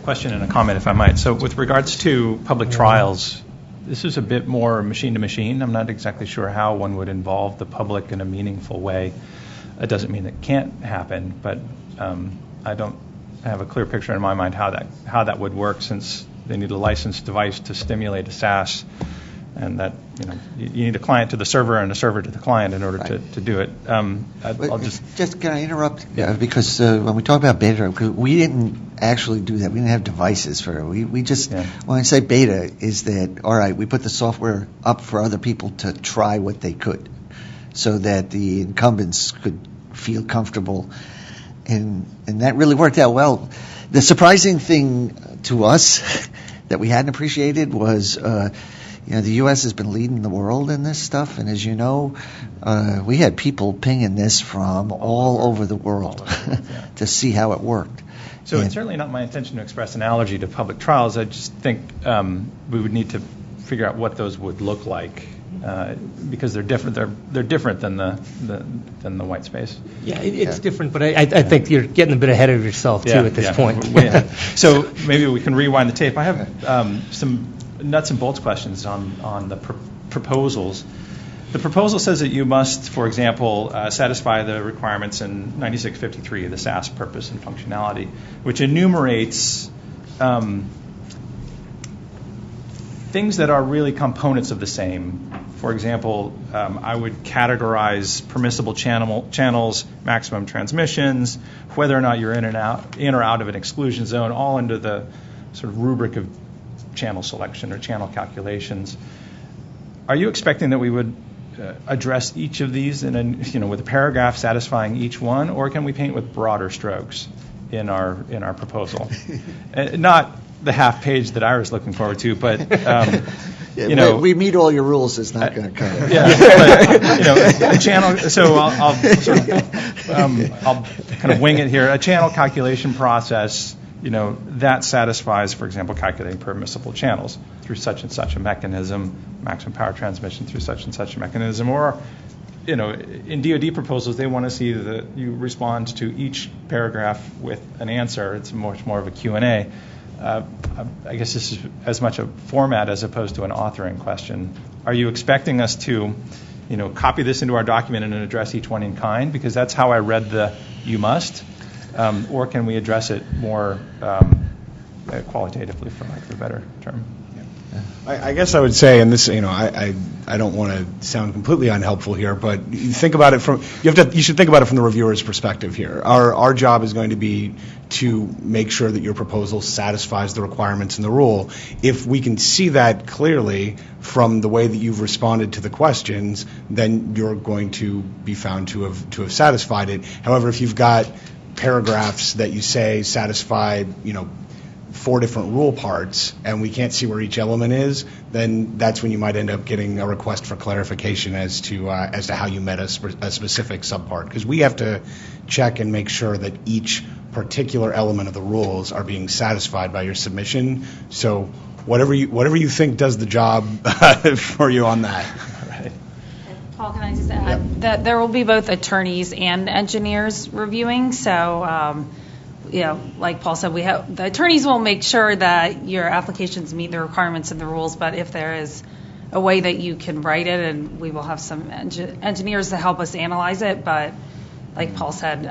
question and a comment, if I might. So with regards to public trials, this is a bit more machine to machine. I'm not exactly sure how one would involve the public in a meaningful way. It doesn't mean it can't happen, but I don't have a clear picture in my mind how that would work, since they need a licensed device to stimulate a SAS, and that you need a client to the server and a server to the client in order to do it. I'll just can I interrupt? Yeah. Because when we talk about beta, we didn't actually do that. We didn't have devices for it. We just when I say beta is that all right. We put the software up for other people to try what they could, so that the incumbents could feel comfortable, and that really worked out well. The surprising thing to us that we hadn't appreciated was. The U.S. has been leading the world in this stuff, and as you know, we had people pinging this from all over the world to see how it worked. So it's certainly not my intention to express an allergy to public trials. I just think we would need to figure out what those would look like, because they're different. They're different than the white space. Yeah, it's different, but I think you're getting a bit ahead of yourself too at this point. So maybe we can rewind the tape. I have some nuts and bolts questions on the proposals. The proposal says that you must, for example, satisfy the requirements in 9653 of the SAS purpose and functionality, which enumerates things that are really components of the same. For example, I would categorize permissible channels, maximum transmissions, whether or not you're in or out of an exclusion zone, all under the sort of rubric of channel selection or channel calculations. Are you expecting that we would address each of these with a paragraph satisfying each one, or can we paint with broader strokes in our proposal? Not the half page that I was looking forward to, but we meet all your rules is not going to cut it. But, a channel. So I'll kind of wing it here. A channel calculation process. That satisfies, for example, calculating permissible channels through such and such a mechanism, maximum power transmission through such and such a mechanism. Or, in DoD proposals, they want to see that you respond to each paragraph with an answer. It's much more of a Q&A. I guess this is as much a format as opposed to an authoring question. Are you expecting us to, copy this into our document and address each one in kind? Because that's how I read the "you must." Or can we address it more qualitatively, for lack of a better term? I guess I would say, and this, I don't want to sound completely unhelpful here, but you think about it you should think about it from the reviewer's perspective here. Our job is going to be to make sure that your proposal satisfies the requirements in the rule. If we can see that clearly from the way that you've responded to the questions, then you're going to be found to have satisfied it. However, if you've got paragraphs that you say satisfy, 4 different rule parts, and we can't see where each element is, then that's when you might end up getting a request for clarification as to how you met a specific subpart. Because we have to check and make sure that each particular element of the rules are being satisfied by your submission. So whatever you think does the job for you on that. Paul, can I just add that there will be both attorneys and engineers reviewing. So, like Paul said, the attorneys will make sure that your applications meet the requirements and the rules. But if there is a way that you can write it, and we will have some engineers to help us analyze it. But like Paul said,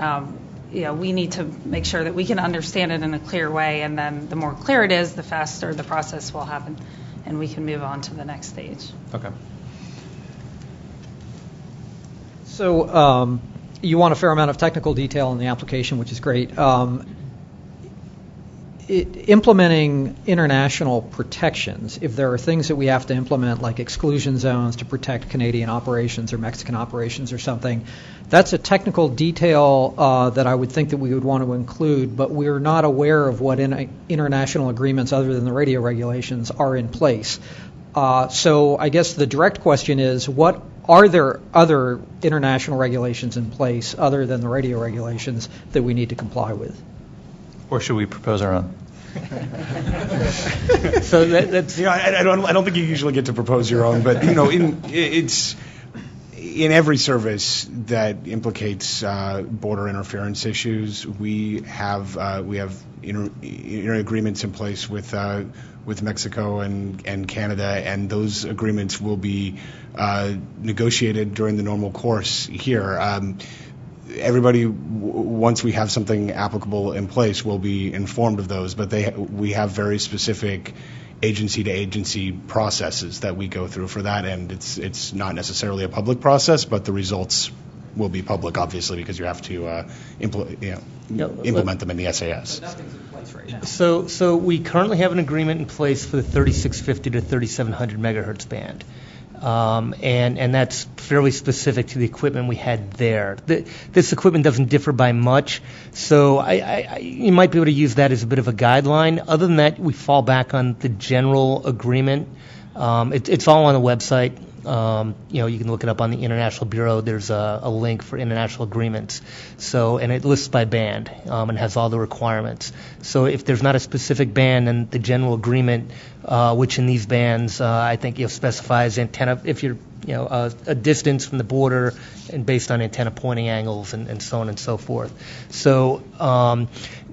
we need to make sure that we can understand it in a clear way. And then the more clear it is, the faster the process will happen, and we can move on to the next stage. Okay. So you want a fair amount of technical detail in the application, which is great. Implementing international protections, if there are things that we have to implement, like exclusion zones to protect Canadian operations or Mexican operations or something, that's a technical detail that I would think that we would want to include, but we're not aware of what international agreements other than the radio regulations are in place. So I guess the direct question is, are there other international regulations in place other than the radio regulations that we need to comply with? Or should we propose our own? So that's I don't think you usually get to propose your own, but it's in every service that implicates border interference issues. We have inter agreements in place with Mexico and Canada, and those agreements will be negotiated during the normal course here. Everybody, once we have something applicable in place, will be informed of those, but we have very specific agency-to-agency processes that we go through for that, and it's not necessarily a public process, but the results will be public, obviously, because you have to implement them in the SAS. Nothing's in place right now. So we currently have an agreement in place for the 3650 to 3700 megahertz band. And that's fairly specific to the equipment we had there. This equipment doesn't differ by much, so you might be able to use that as a bit of a guideline. Other than that, we fall back on the general agreement. It's all on the website. You can look it up on the International Bureau. There's a link for international agreements. And it lists by band and has all the requirements. So if there's not a specific band, then the general agreement, which in these bands, I think specifies antenna, if you're a distance from the border and based on antenna pointing angles and so on and so forth. So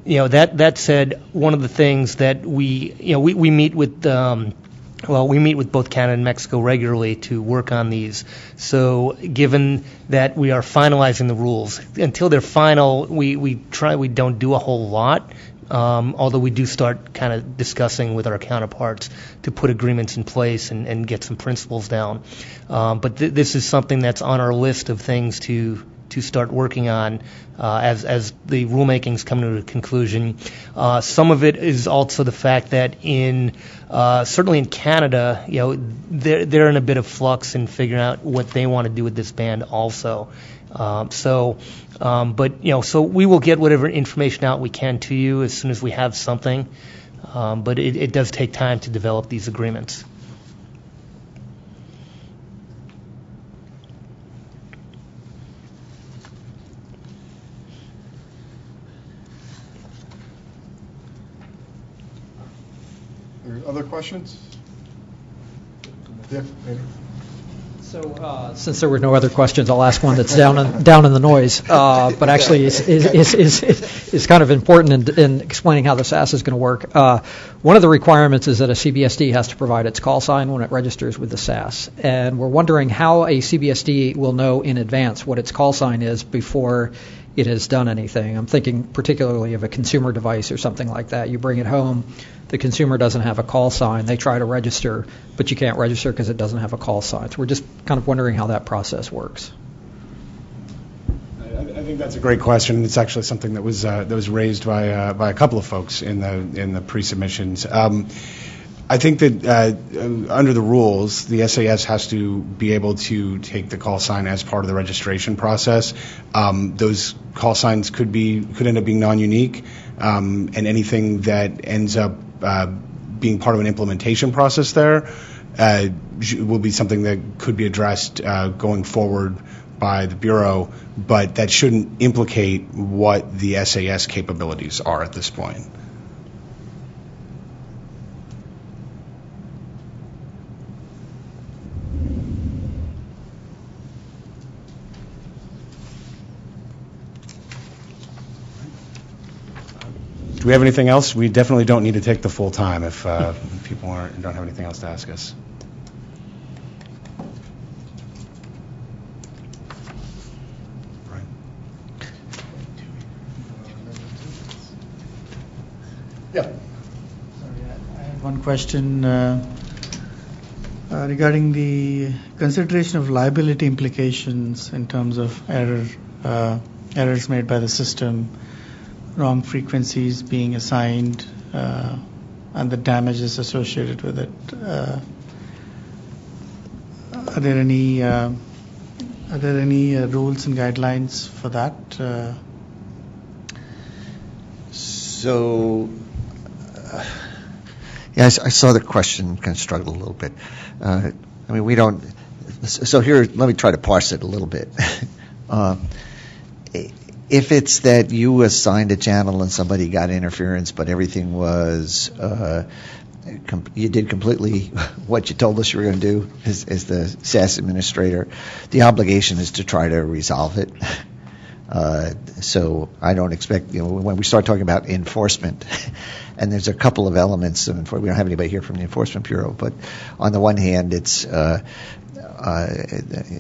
that said, one of the things that we meet with. We meet with both Canada and Mexico regularly to work on these. So given that we are finalizing the rules, until they're final, we don't do a whole lot, although we do start kind of discussing with our counterparts to put agreements in place and get some principles down. But this is something that's on our list of things to start working on as the rulemakings come to a conclusion. Some of it is also the fact that certainly in Canada, they're in a bit of flux in figuring out what they want to do with this band also. So we will get whatever information out we can to you as soon as we have something. But it does take time to develop these agreements. Other questions? Yeah, maybe. So, since there were no other questions, I'll ask one that's down in the noise, but actually is kind of important in explaining how the SAS is going to work. One of the requirements is that a CBSD has to provide its call sign when it registers with the SAS, and we're wondering how a CBSD will know in advance what its call sign is before it has done anything. I'm thinking particularly of a consumer device or something like that. You bring it home, the consumer doesn't have a call sign, they try to register, but you can't register because it doesn't have a call sign. So we're just kind of wondering how that process works. I think that's a great question. It's actually something that was raised by a couple of folks in the pre-submissions. I think that under the rules, the SAS has to be able to take the call sign as part of the registration process. Those call signs could end up being non-unique, and anything that ends up being part of an implementation process there will be something that could be addressed going forward by the Bureau, but that shouldn't implicate what the SAS capabilities are at this point. Do we have anything else? We definitely don't need to take the full time if people don't have anything else to ask us. Yeah. Sorry, I have one question regarding the consideration of liability implications in terms of errors made by the system, wrong frequencies being assigned, and the damages associated with it. Are there any rules and guidelines for that? I saw the question, kind of struggled a little bit. We don't. So here, let me try to parse it a little bit. If it's that you assigned a channel and somebody got interference, but everything was, you did completely what you told us you were going to do as the SAS administrator, the obligation is to try to resolve it. So I don't expect, when we start talking about enforcement, and there's a couple of elements of we don't have anybody here from the Enforcement Bureau, but on the one hand, it's, and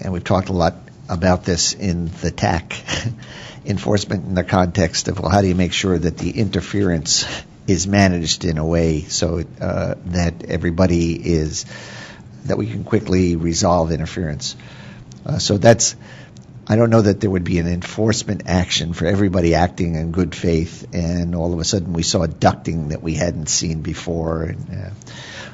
we've talked a lot about this in the TAC, enforcement in the context of, well, how do you make sure that the interference is managed in a way so that everybody is, that we can quickly resolve interference. So that's, I don't know that there would be an enforcement action for everybody acting in good faith, and all of a sudden we saw ducting that we hadn't seen before. And,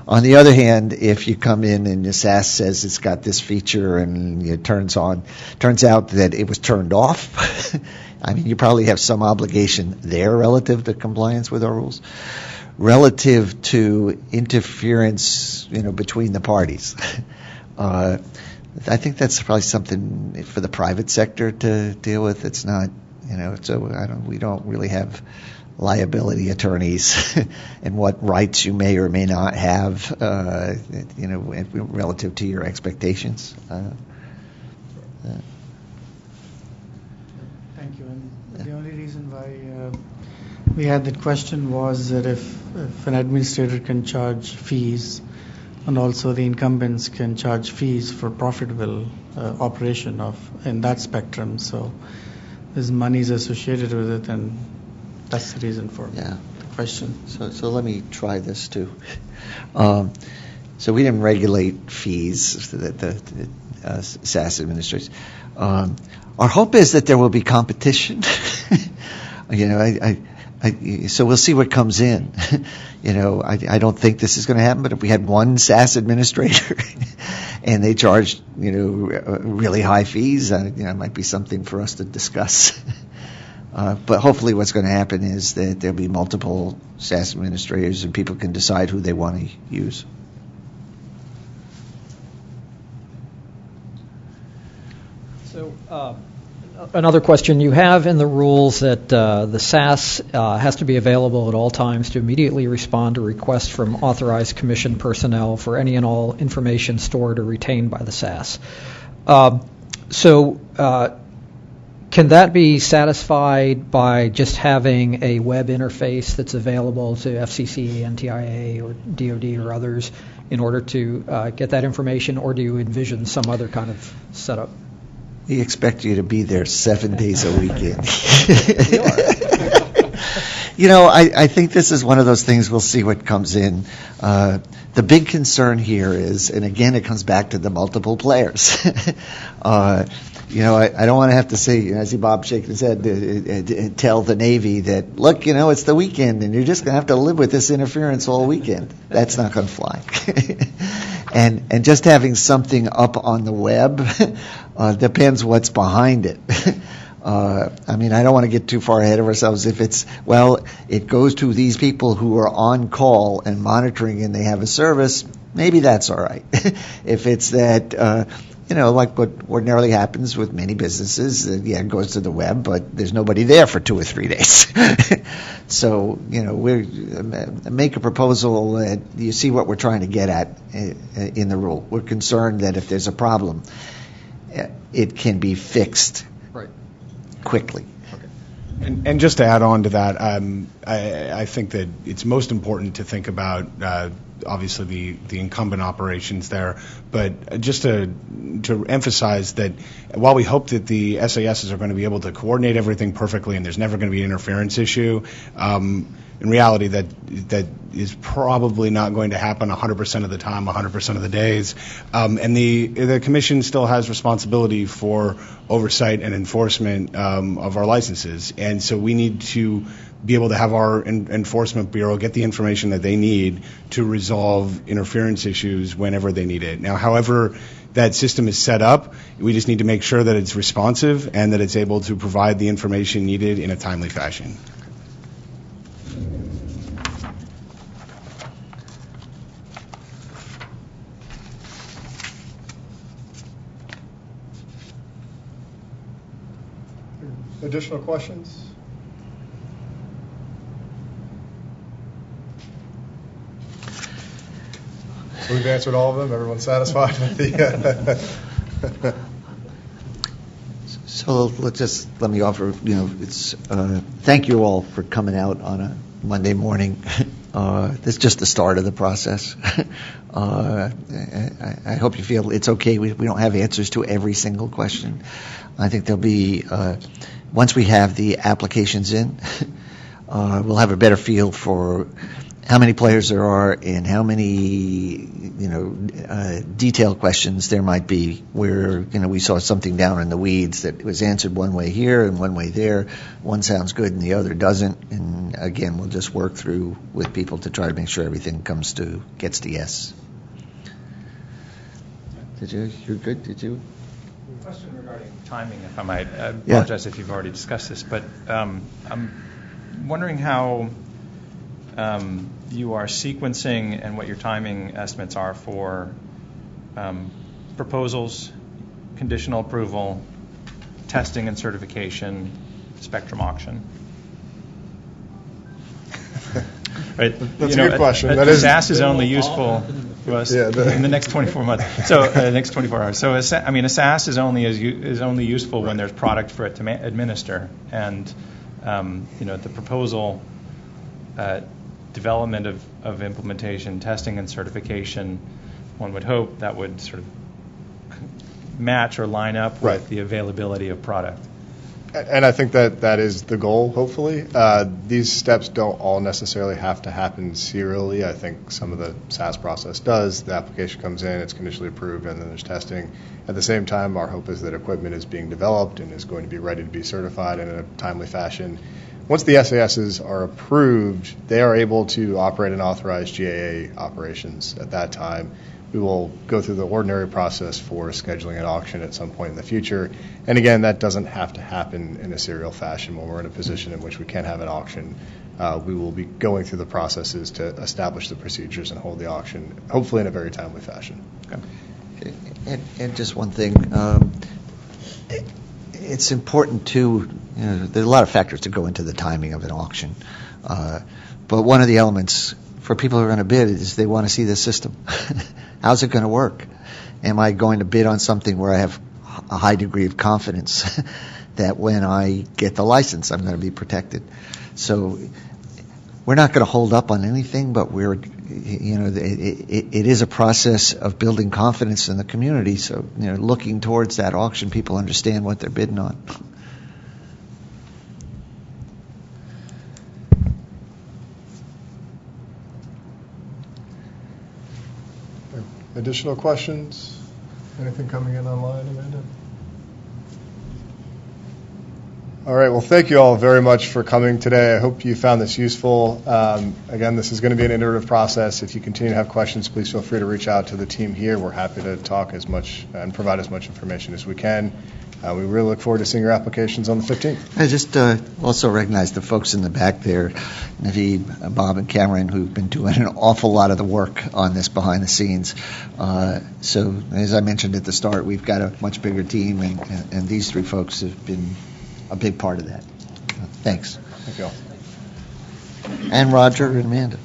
on the other hand, if you come in and the SAS says it's got this feature and it turns out that it was turned off, I mean, you probably have some obligation there relative to compliance with our rules, relative to interference, between the parties. I think that's probably something for the private sector to deal with. It's not, so we don't really have liability attorneys and what rights you may or may not have, relative to your expectations. Thank you. And the only reason why we had that question was that if an administrator can charge fees, and also the incumbents can charge fees for profitable operation in that spectrum, so there's monies associated with it, and that's the reason for the question. So let me try this too. So we didn't regulate fees, the SAS administrators. Our hope is that there will be competition. So we'll see what comes in. I don't think this is going to happen, but if we had one SAS administrator and they charged, really high fees, it might be something for us to discuss. But hopefully what's going to happen is that there'll be multiple SAS administrators and people can decide who they want to use. So another question, you have in the rules that the SAS has to be available at all times to immediately respond to requests from authorized commission personnel for any and all information stored or retained by the SAS. Can that be satisfied by just having a web interface that's available to FCC, NTIA, or DoD or others in order to get that information, or do you envision some other kind of setup? We expect you to be there 7 days a weekend. I think this is one of those things, we'll see what comes in. The big concern here is, and again, it comes back to the multiple players. I don't want to have to say, I see Bob shaking his head, tell the Navy that, look, it's the weekend and you're just going to have to live with this interference all weekend. That's not going to fly. And just having something up on the web depends what's behind it. I don't want to get too far ahead of ourselves. If it's, it goes to these people who are on call and monitoring and they have a service, maybe that's all right. If it's that, like what ordinarily happens with many businesses, it goes to the web, but there's nobody there for 2 or 3 days. So, we make a proposal that you see what we're trying to get at in the rule. We're concerned that if there's a problem, it can be fixed quickly. And just to add on to that, I think that it's most important to think about obviously the incumbent operations there, but just to emphasize that while we hope that the SASs are going to be able to coordinate everything perfectly and there's never going to be an interference issue, in reality that is probably not going to happen 100% of the time, 100% of the days. And the Commission still has responsibility for oversight and enforcement of our licenses. And so we need to be able to have our Enforcement Bureau get the information that they need to resolve interference issues whenever they need it. Now, however that system is set up, we just need to make sure that it's responsive and that it's able to provide the information needed in a timely fashion. Additional questions? So we've answered all of them. Everyone's satisfied with the. So let me offer, it's, thank you all for coming out on a Monday morning. This is just the start of the process. I hope you feel it's okay. We don't have answers to every single question. I think there'll be, once we have the applications in, we'll have a better feel for how many players there are and how many, detailed questions there might be where, we saw something down in the weeds that was answered one way here and one way there. One sounds good and the other doesn't. And again, we'll just work through with people to try to make sure everything gets to yes. You're good? Did you? Question regarding timing, if I might. I apologize if you've already discussed this, but I'm wondering how you are sequencing and what your timing estimates are for proposals, conditional approval, testing and certification, spectrum auction. Right. That's a good question. SAS is only useful to us in the next 24 months. So the next 24 hours. So a SAS is only useful when there's product for it to administer, and the proposal. Development of implementation, testing and certification, one would hope that would sort of match or line up with the availability of product. And I think that is the goal, hopefully. These steps don't all necessarily have to happen serially. I think some of the SAS process does. The application comes in, it's conditionally approved, and then there's testing. At the same time, our hope is that equipment is being developed and is going to be ready to be certified in a timely fashion. Once the SASs are approved, they are able to operate and authorize GAA operations at that time. We will go through the ordinary process for scheduling an auction at some point in the future. And again, that doesn't have to happen in a serial fashion. When we're in a position in which we can have an auction, we will be going through the processes to establish the procedures and hold the auction, hopefully in a very timely fashion. Okay. And just one thing. It's important to, there's a lot of factors that go into the timing of an auction. But one of the elements for people who are going to bid is they want to see the system. How's it going to work? Am I going to bid on something where I have a high degree of confidence that when I get the license, I'm going to be protected? So we're not going to hold up on anything, but it is a process of building confidence in the community. So, looking towards that auction, people understand what they're bidding on. Additional questions? Anything coming in online, Amanda? All right. Well, thank you all very much for coming today. I hope you found this useful. Again, this is going to be an iterative process. If you continue to have questions, please feel free to reach out to the team here. We're happy to talk as much and provide as much information as we can. We really look forward to seeing your applications on the 15th. I just also recognize the folks in the back there, Naveed, Bob, and Cameron, who've been doing an awful lot of the work on this behind the scenes. So, as I mentioned at the start, we've got a much bigger team, and these three folks have been a big part of that. Thanks. Thank you all. And Roger and Amanda.